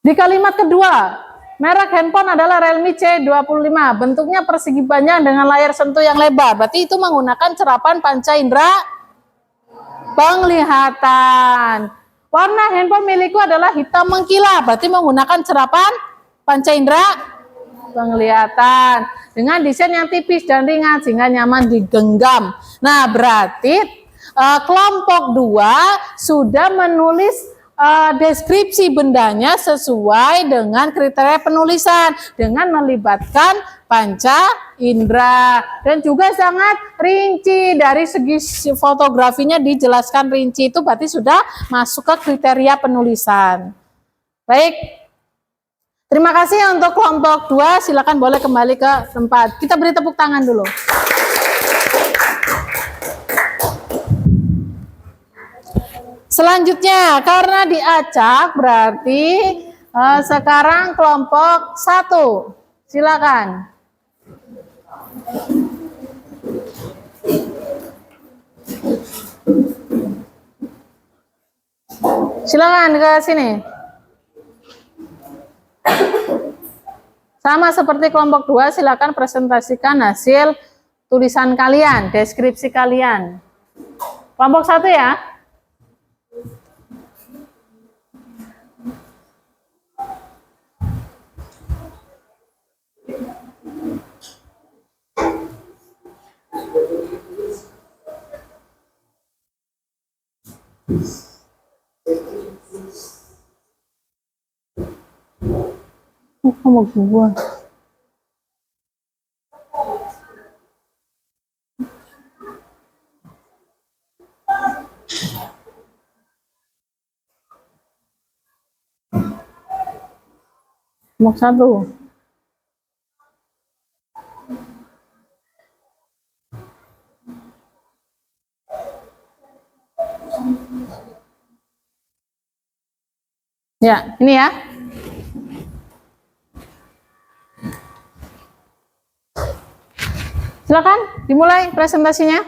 Di kalimat kedua, merek handphone adalah Realme C25. Bentuknya persegi panjang dengan layar sentuh yang lebar. Berarti itu menggunakan serapan panca indera penglihatan. Warna handphone milikku adalah hitam mengkilap. Berarti menggunakan serapan panca indera penglihatan. Dengan desain yang tipis dan ringan sehingga nyaman digenggam. Nah, berarti kelompok 2 sudah menulis deskripsi bendanya sesuai dengan kriteria penulisan dengan melibatkan panca indera dan juga sangat rinci. Dari segi fotografinya dijelaskan rinci, itu berarti sudah masuk ke kriteria penulisan. Baik, terima kasih untuk kelompok 2. Silakan boleh kembali ke tempat. Kita beri tepuk tangan dulu. Selanjutnya, karena diacak berarti sekarang kelompok 1. Silakan. Silakan ke sini. Sama seperti kelompok 2, silakan presentasikan hasil tulisan kalian, deskripsi kalian. Kelompok 1 ya. Sama gua. Nomor 1. Ya, ini ya. Silakan dimulai presentasinya.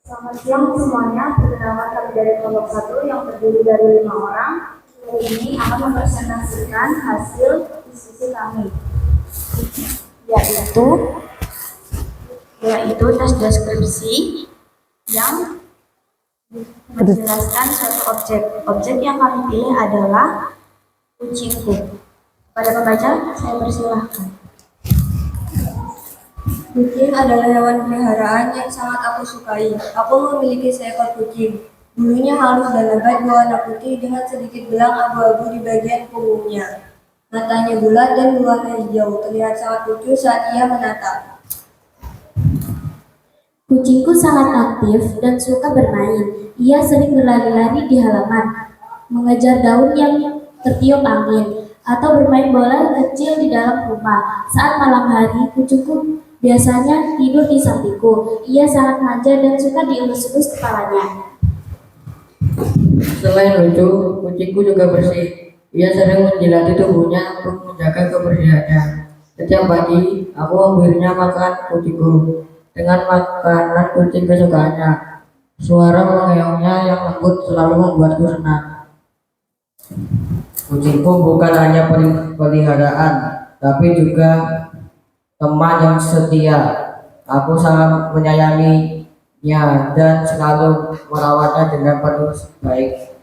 Selamat siang semuanya, perkenalkan kami dari kelompok 1 yang terdiri dari 5 orang. Hari ini akan mempresentasikan hasil diskusi kami, yaitu tes deskripsi yang menjelaskan suatu objek. Objek yang kami pilih adalah kucingku. Pada pembaca, saya persilahkan. Kucing adalah hewan peliharaan yang sangat aku sukai. Aku memiliki seekor kucing. Bulunya halus dan lebat berwarna putih dengan sedikit belang abu-abu di bagian punggungnya. Matanya bulat dan berwarna hijau, terlihat sangat lucu saat ia menatap. Kucingku sangat aktif dan suka bermain. Ia sering berlari-lari di halaman, mengejar daun yang tertiup angin, atau bermain bola kecil di dalam rumah. Saat malam hari, kucingku biasanya tidur di sampingku. Ia sangat manja dan suka dielus-elus kepalanya. Selain lucu, kucingku juga bersih. Ia sering menjilati tubuhnya untuk menjaga kebersihannya. Setiap pagi, aku memberinya makan kucingku dengan makanan kucing kesukaannya. Suara mengeongnya yang lembut selalu membuatku senang. Kucingku bukan hanya peliharaan, tapi juga teman yang setia. Aku sangat menyayanginya dan selalu merawatnya dengan penuh baik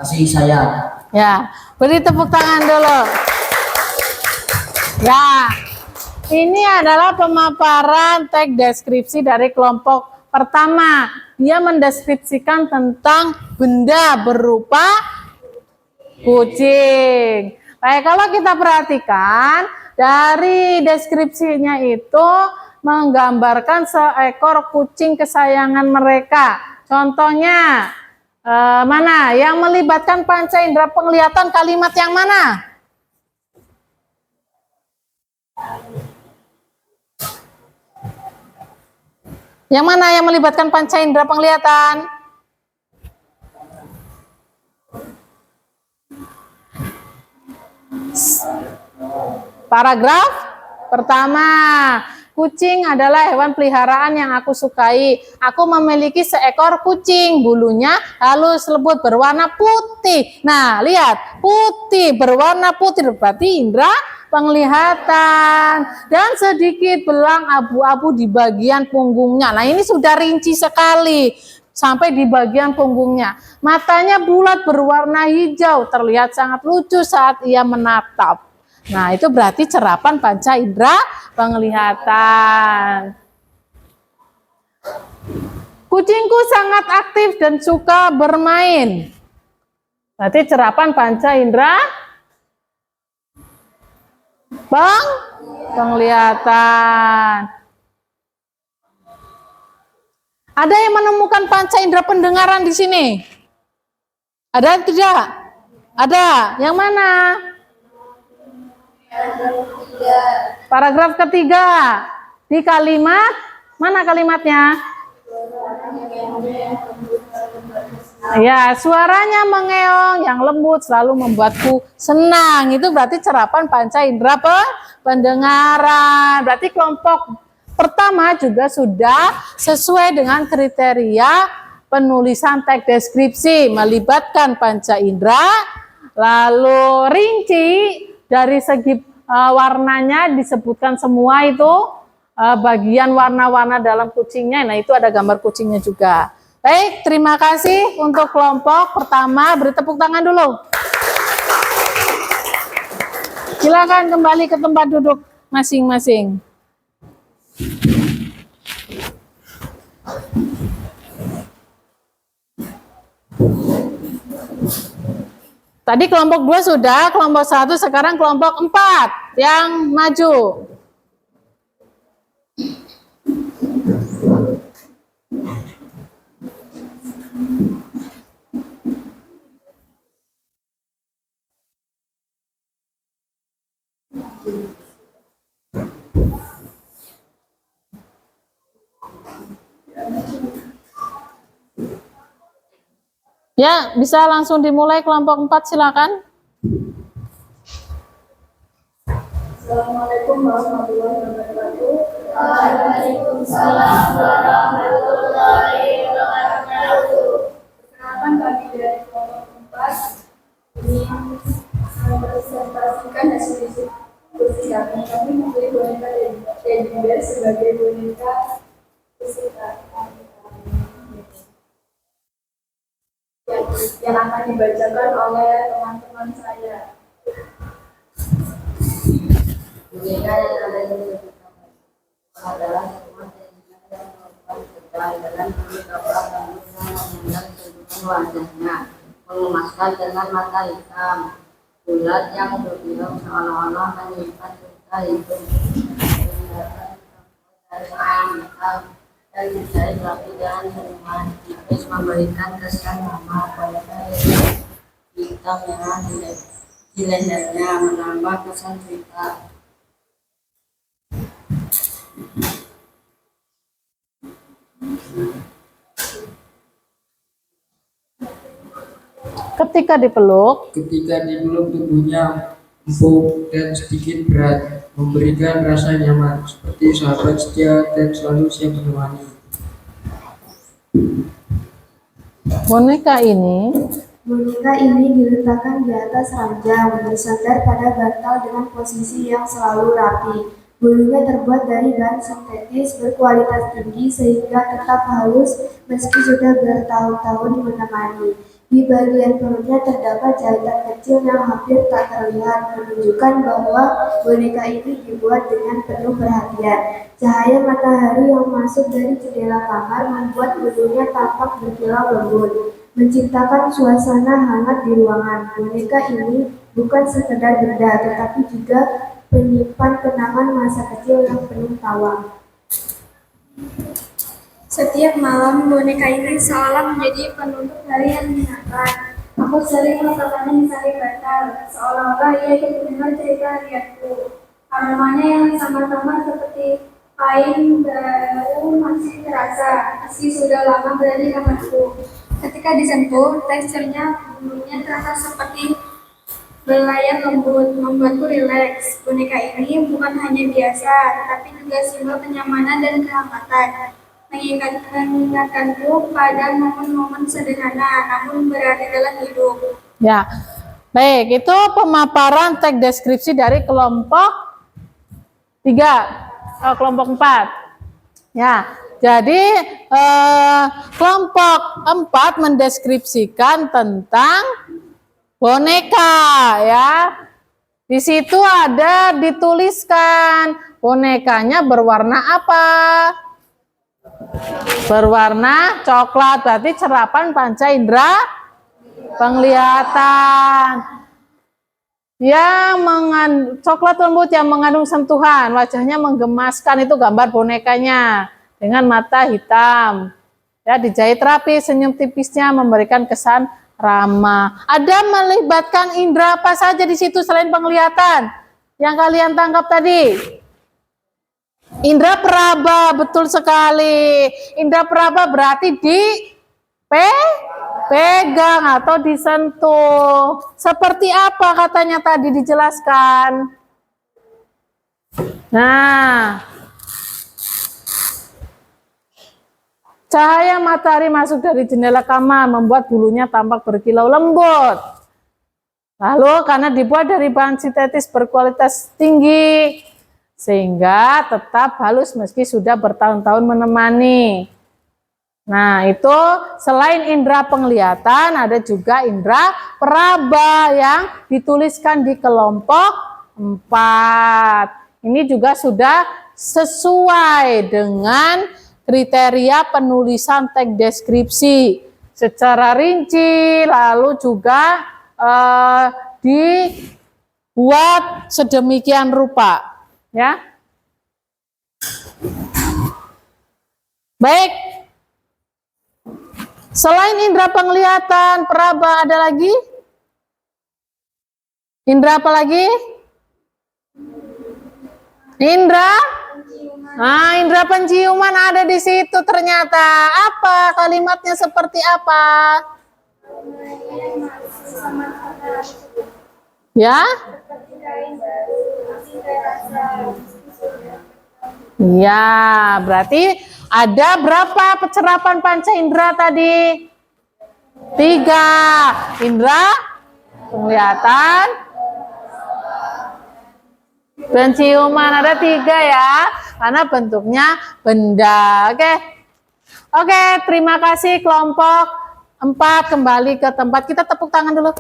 kasih sayang. Ya, beri tepuk tangan dulu. Ya, ini adalah pemaparan teks deskripsi dari kelompok pertama. Dia mendeskripsikan tentang benda berupa kucing. Baik, kalau kita perhatikan dari deskripsinya itu menggambarkan seekor kucing kesayangan mereka. Contohnya mana yang melibatkan panca indera penglihatan, kalimat yang mana? Yang mana yang melibatkan panca indera penglihatan? Paragraf pertama. Kucing adalah hewan peliharaan yang aku sukai. Aku memiliki seekor kucing, bulunya halus lembut berwarna putih. Nah, lihat, putih berwarna putih berarti indera penglihatan, dan sedikit belang abu-abu di bagian punggungnya. Nah, ini sudah rinci sekali sampai di bagian punggungnya. Matanya bulat berwarna hijau, terlihat sangat lucu saat ia menatap. Nah, itu berarti cerapan panca indera penglihatan. Kucingku sangat aktif dan suka bermain. Berarti cerapan panca indera penglihatan. Ada yang menemukan panca indera pendengaran di sini? Ada tidak? Ada. Yang mana? Paragraf ketiga. Di kalimat, mana kalimatnya? Ya, suaranya mengeong yang lembut selalu membuatku senang. Itu berarti cerapan panca indera pendengaran. Berarti kelompok pertama juga sudah sesuai dengan kriteria penulisan teks deskripsi, melibatkan panca indera, lalu rinci dari segi warnanya disebutkan semua itu bagian warna-warna dalam kucingnya. Nah, itu ada gambar kucingnya juga. Baik, terima kasih untuk kelompok pertama. Beri tepuk tangan dulu. Silakan kembali ke tempat duduk masing-masing. Tadi kelompok 2 sudah, kelompok 1, sekarang kelompok 4 yang maju. Ya, bisa langsung dimulai kelompok 4, silakan. Assalamualaikum warahmatullahi wabarakatuh. Waalaikumsalam warahmatullahi wabarakatuh. Perkenalkan, kami dari kelompok 4 ingin mempresentasikan hasil diskusi kami. Kami memilih boneka teddy bear sebagai boneka kesukaan yang akan dibacakan oleh teman-teman saya. Boneka yang ada di adalah semua yang melakukan dalam kulit kapal dan memandang kehidupan wajahnya, mengemaskan dengan mata hitam bulat yang berbilang seolah-olah menyimpan cerita hidup. Dari air hitam dan dijahit rapi dengan senyuman tipis memberikan kesan nama boneka hitam merah di lehernya menambah kesan cerita. Ketika dipeluk tubuhnya empuk dan sedikit berat, memberikan rasa nyaman seperti sahabat setia dan selalu siap menemani. boneka ini Boneka ini diletakkan di atas ranjang, bersandar pada bantal dengan posisi yang selalu rapi. Bulunya terbuat dari bahan sintetis berkualitas tinggi sehingga tetap halus meski sudah bertahun-tahun menemani. Di bagian perutnya terdapat jahitan kecil yang hampir tak terlihat, menunjukkan bahwa boneka ini dibuat dengan penuh perhatian. Cahaya matahari yang masuk dari jendela kamar membuat bulunya tampak berkilau lembut. menciptakan suasana hangat di ruangan. Boneka ini bukan sekedar benda, tetapi juga penyimpan kenangan masa kecil yang penuh tawa. Setiap malam, boneka ini seolah menjadi penutup hari yang menyenangkan. Aku sering meletakkannya di sari bantal, seolah-olah ia ikut mendengar cerita harianku. Aromanya yang sama-sama seperti kain baru masih terasa, meski sudah lama berada di kamarku. Ketika disentuh, teksturnya bulunya terasa seperti belayar lembut, membuatku rileks. Boneka ini bukan hanya biasa, tetapi juga simbol kenyamanan dan kehangatan. Mengingatkanku pada momen-momen sederhana, namun berarti dalam hidup. Ya, baik, itu pemaparan teks deskripsi dari kelompok 3, kelompok 4. Ya, jadi kelompok 4 mendeskripsikan tentang boneka, ya. Di situ ada dituliskan bonekanya berwarna apa? Berwarna coklat, berarti serapan panca indera penglihatan. Yang coklat lembut yang mengandung sentuhan, wajahnya menggemaskan, itu gambar bonekanya dengan mata hitam. Ya, dijahit rapi, senyum tipisnya memberikan kesan ramah. Ada melibatkan indera apa saja di situ selain penglihatan? Yang kalian tangkap tadi? Indra peraba, betul sekali. Indra peraba berarti pegang atau disentuh. Seperti apa katanya tadi dijelaskan? Nah, cahaya matahari masuk dari jendela kamar membuat bulunya tampak berkilau lembut. Lalu karena dibuat dari bahan sintetis berkualitas tinggi, sehingga tetap halus meski sudah bertahun-tahun menemani. Nah, itu selain indera penglihatan, ada juga indera peraba yang dituliskan di kelompok 4. Ini juga sudah sesuai dengan kriteria penulisan teks deskripsi secara rinci, lalu juga dibuat sedemikian rupa. Ya, baik. Selain indera penglihatan, peraba ada lagi? Indera apa lagi? Indera? Nah, indera penciuman ada di situ ternyata. Apa kalimatnya seperti apa? Ya? Ya, berarti ada berapa pencerapan panca indera tadi? 3. Indera penglihatan, penciuman ada 3 ya, karena bentuknya benda. Oke, terima kasih kelompok 4 kembali ke tempat. Kita tepuk tangan dulu.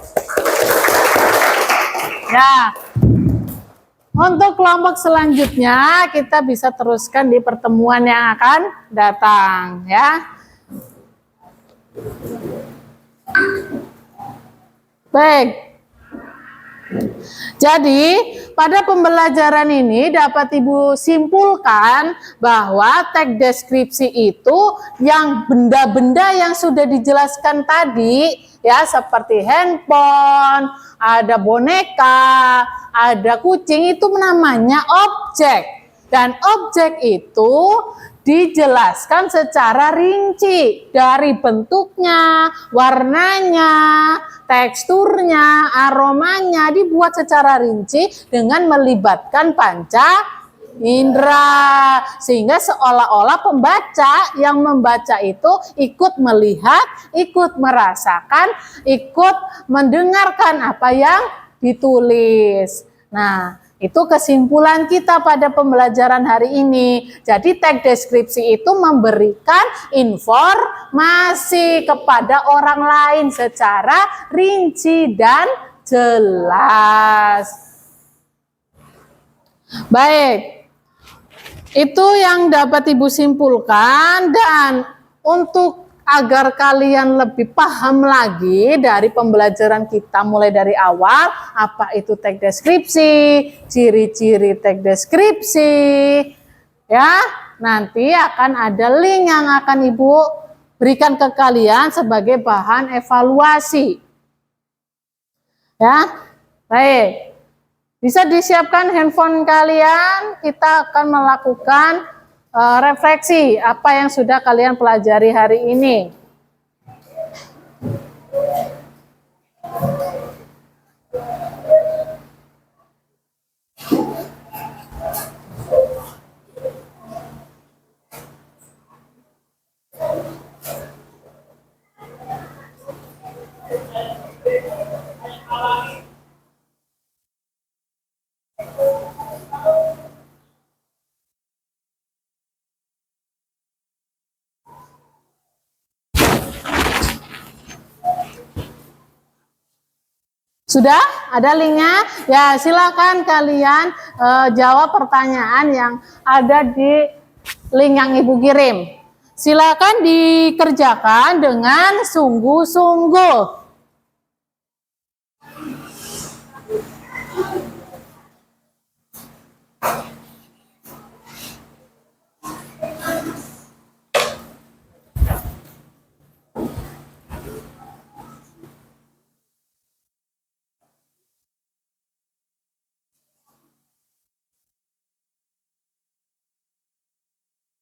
Ya. Untuk kelompok selanjutnya kita bisa teruskan di pertemuan yang akan datang ya. Baik. Jadi pada pembelajaran ini dapat Ibu simpulkan bahwa teks deskripsi itu yang benda-benda yang sudah dijelaskan tadi ya, seperti handphone, ada boneka, ada kucing, itu namanya objek. Dan objek itu dijelaskan secara rinci dari bentuknya, warnanya, teksturnya, aromanya, dibuat secara rinci dengan melibatkan panca indera, sehingga seolah-olah pembaca yang membaca itu ikut melihat, ikut merasakan, ikut mendengarkan apa yang ditulis. Nah, itu kesimpulan kita pada pembelajaran hari ini. Jadi teks deskripsi itu memberikan informasi kepada orang lain secara rinci dan jelas. Baik, itu yang dapat Ibu simpulkan, dan untuk agar kalian lebih paham lagi dari pembelajaran kita mulai dari awal, apa itu teks deskripsi, ciri-ciri teks deskripsi, ya. Nanti akan ada link yang akan Ibu berikan ke kalian sebagai bahan evaluasi. Ya, baik. Bisa disiapkan handphone kalian, kita akan melakukan refleksi apa yang sudah kalian pelajari hari ini. Sudah ada linknya? Ya, silakan kalian jawab pertanyaan yang ada di link yang Ibu kirim. Silakan dikerjakan dengan sungguh-sungguh.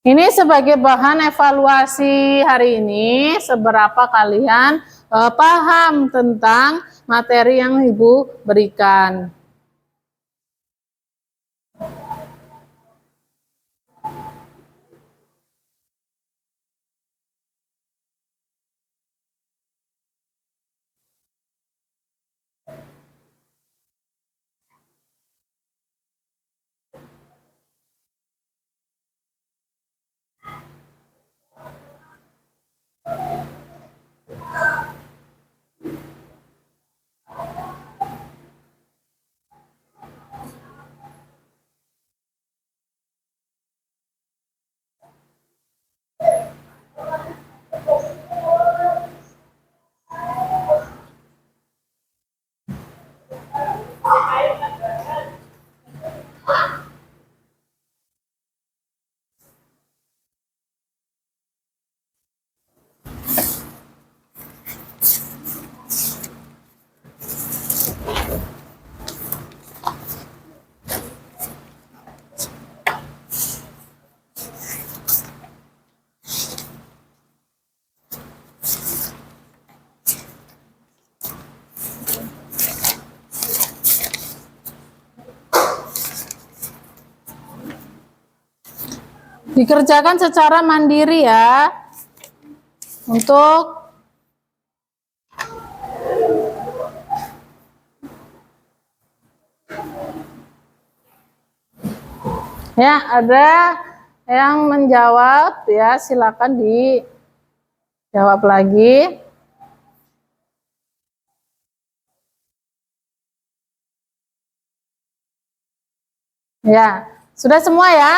Ini sebagai bahan evaluasi hari ini, seberapa kalian paham tentang materi yang Ibu berikan. Dikerjakan secara mandiri ya. Untuk ya, ada yang menjawab ya, silakan dijawab lagi. Ya, sudah semua ya?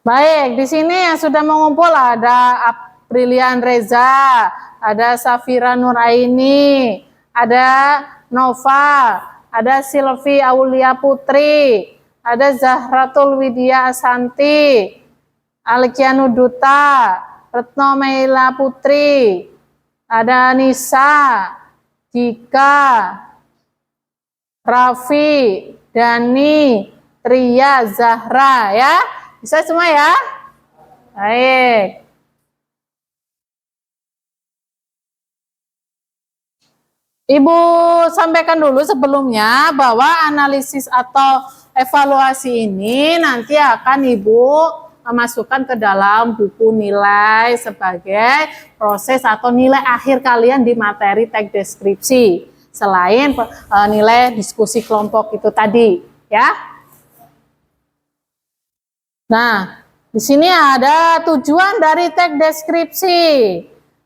Baik, di sini yang sudah mengumpul ada Aprilian Reza, ada Safira Nuraini, ada Nova, ada Silvi Aulia Putri, ada Zahratul Widya Asanti, Alkianu Duta, Retno Meila Putri, ada Nisa, Dika, Raffi, Dani, Tria, Zahra ya. Bisa semua ya? Baik. Ibu sampaikan dulu sebelumnya bahwa analisis atau evaluasi ini nanti akan Ibu masukkan ke dalam buku nilai sebagai proses atau nilai akhir kalian di materi teks deskripsi. Selain nilai diskusi kelompok itu tadi, ya. Nah, di sini ada tujuan dari teks deskripsi,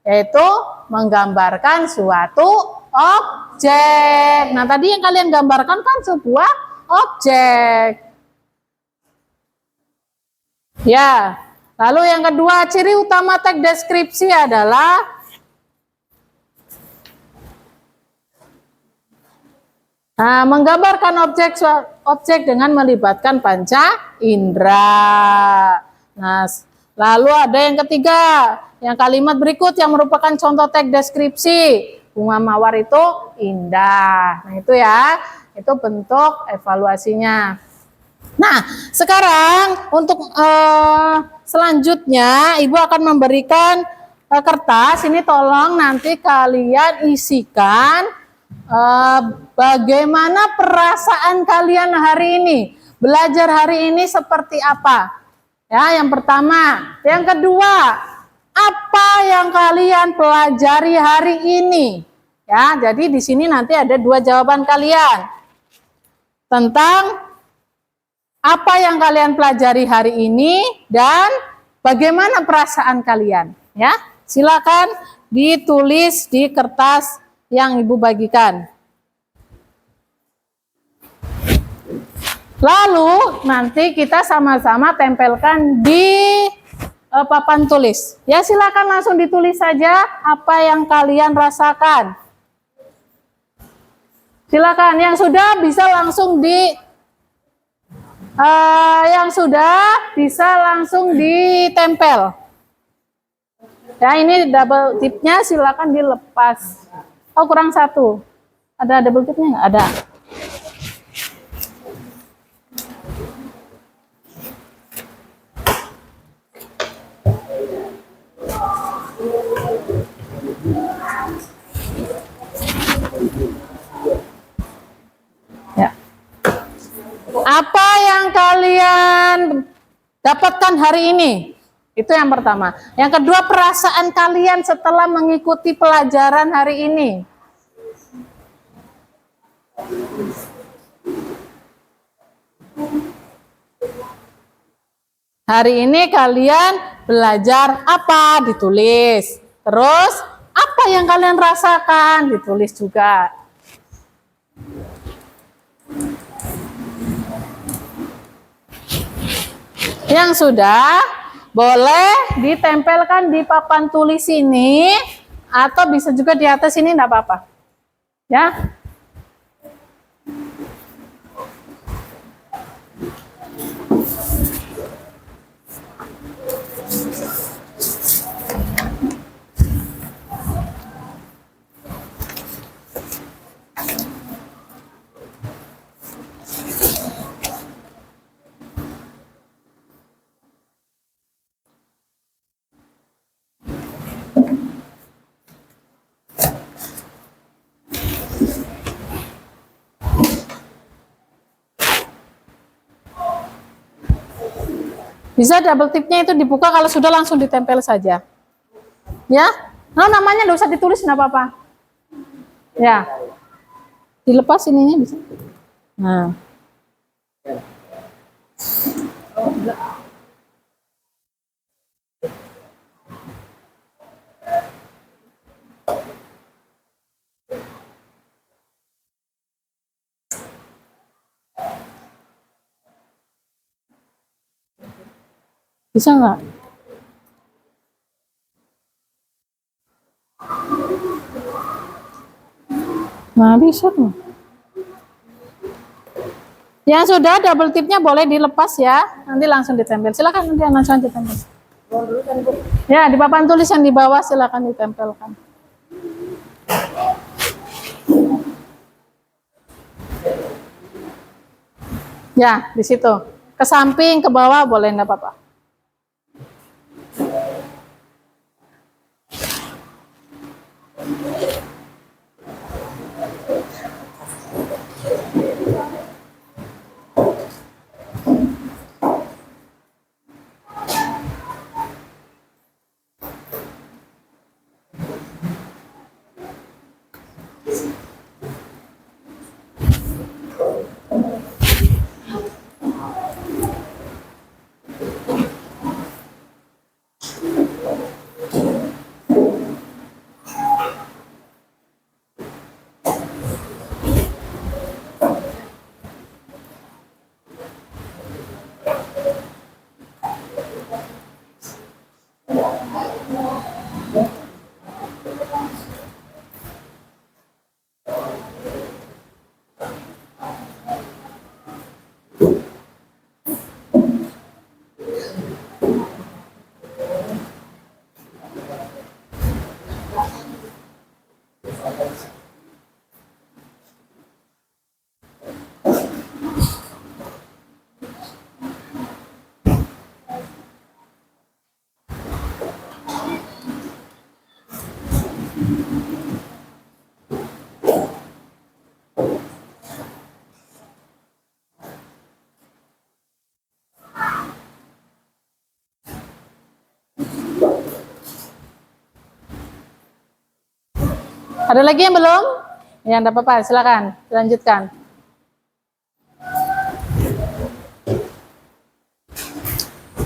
yaitu menggambarkan suatu objek. Nah, tadi yang kalian gambarkan kan sebuah objek. Ya, Lalu yang kedua, ciri utama teks deskripsi adalah menggambarkan objek dengan melibatkan panca indera. Nah, lalu ada yang ketiga, yang kalimat berikut yang merupakan contoh teks deskripsi. Bunga mawar itu indah. Nah, itu ya, itu bentuk evaluasinya. Nah, sekarang untuk selanjutnya Ibu akan memberikan kertas. Ini tolong nanti kalian isikan bagaimana perasaan kalian hari ini, belajar hari ini seperti apa. Ya, yang pertama. Yang kedua, apa yang kalian pelajari hari ini? Ya, jadi di sini nanti ada dua jawaban kalian tentang apa yang kalian pelajari hari ini dan bagaimana perasaan kalian. Ya, silakan ditulis di kertas yang Ibu bagikan. Lalu nanti kita sama-sama tempelkan di papan tulis. Ya, silakan langsung ditulis saja apa yang kalian rasakan. Silakan yang sudah bisa langsung ditempel. Ya, ini double tipnya silakan dilepas. Oh, kurang satu. Ada double tipnya nggak? Ada. Ya. Apa yang kalian dapatkan hari ini? Itu yang pertama. Yang kedua, perasaan kalian setelah mengikuti pelajaran hari ini. Hari ini kalian belajar apa? Ditulis. Terus, apa yang kalian rasakan? Ditulis juga. Yang sudah, boleh ditempelkan di papan tulis ini atau bisa juga di atas ini, enggak apa-apa. Ya. Bisa double tipnya itu dibuka, kalau sudah langsung ditempel saja. Ya, nah namanya nggak usah ditulis, nggak apa-apa. Ya, dilepas ininya bisa. Nah. Bisa nggak? Nah, bisa tuh. Yang sudah double tipnya boleh dilepas ya. Nanti langsung ditempel. Silakan nanti langsung ditempel. Ya, di papan tulis yang di bawah silakan ditempelkan. Ya, di situ. Ke samping, ke bawah boleh, enggak apa-apa. Ada lagi yang belum? Ya, enggak apa-apa, silakan dilanjutkan.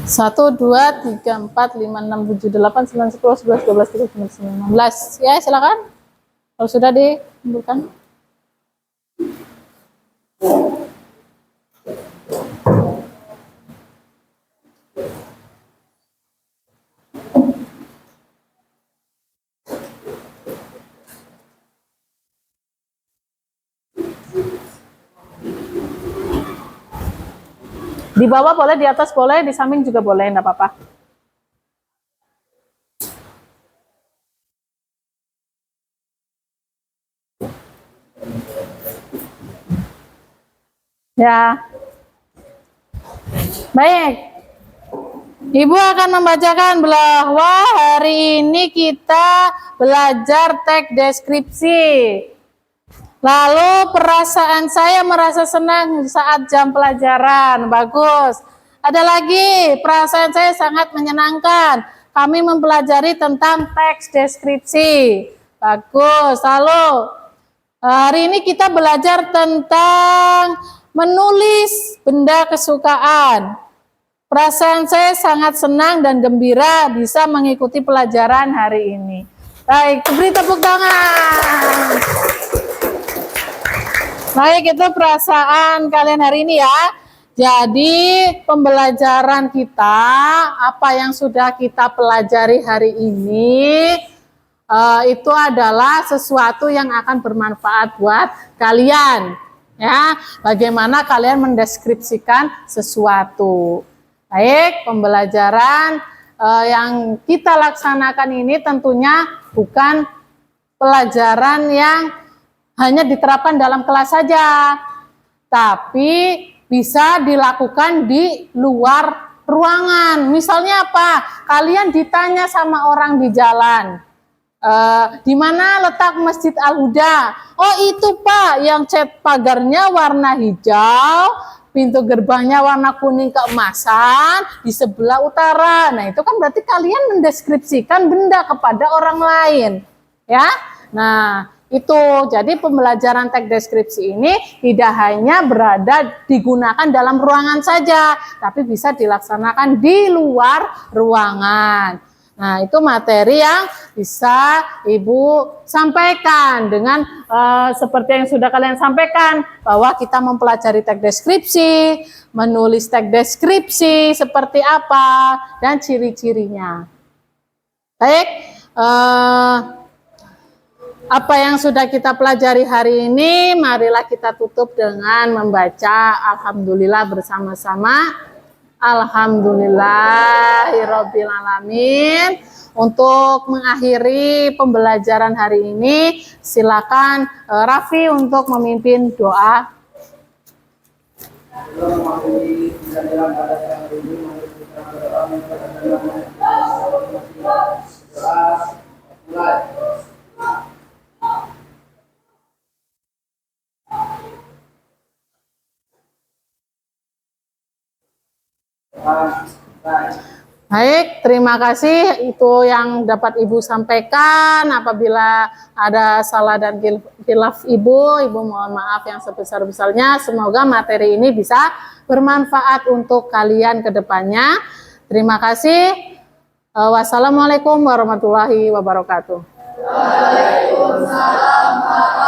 Satu, dua, tiga, empat, lima, enam, tujuh, delapan, sembilan, sepuluh, sebelas, dua belas, tiga belas, enam belas. Ya, silakan. Kalau sudah dikumpulkan. Di bawah boleh, di atas boleh, di samping juga boleh, enggak apa-apa. Ya. Baik. Ibu akan membacakan bahwa hari ini kita belajar teks deskripsi. Lalu perasaan saya merasa senang saat jam pelajaran. Bagus. Ada lagi, perasaan saya sangat menyenangkan. Kami mempelajari tentang teks deskripsi. Bagus. Lalu hari ini kita belajar tentang menulis benda kesukaan. Perasaan saya sangat senang dan gembira bisa mengikuti pelajaran hari ini. Baik, beri tepuk tangan. Baik, itu perasaan kalian hari ini ya. Jadi pembelajaran kita, apa yang sudah kita pelajari hari ini, itu adalah sesuatu yang akan bermanfaat buat kalian. Ya, bagaimana kalian mendeskripsikan sesuatu. Baik, pembelajaran yang kita laksanakan ini tentunya bukan pelajaran yang hanya diterapkan dalam kelas saja, tapi bisa dilakukan di luar ruangan. Misalnya apa? Kalian ditanya sama orang di jalan, di mana letak Masjid Al-Huda? Oh itu Pak, yang cat pagarnya warna hijau, pintu gerbangnya warna kuning keemasan di sebelah utara. Nah itu kan berarti kalian mendeskripsikan benda kepada orang lain, ya. Nah itu, jadi pembelajaran teks deskripsi ini tidak hanya digunakan dalam ruangan saja, tapi bisa dilaksanakan di luar ruangan. Nah, itu materi yang bisa Ibu sampaikan dengan seperti yang sudah kalian sampaikan, bahwa kita mempelajari teks deskripsi, menulis teks deskripsi seperti apa, dan ciri-cirinya. Baik, apa yang sudah kita pelajari hari ini, marilah kita tutup dengan membaca Alhamdulillah bersama-sama. Alhamdulillahirabbil alamin. Untuk mengakhiri pembelajaran hari ini, silakan Raffi untuk memimpin doa. Baik, terima kasih. Itu yang dapat Ibu sampaikan. Apabila ada salah dan khilaf Ibu mohon maaf yang sebesar-besarnya. Semoga materi ini bisa bermanfaat untuk kalian ke depannya. Terima kasih. Wassalamualaikum warahmatullahi wabarakatuh. Waalaikumsalam.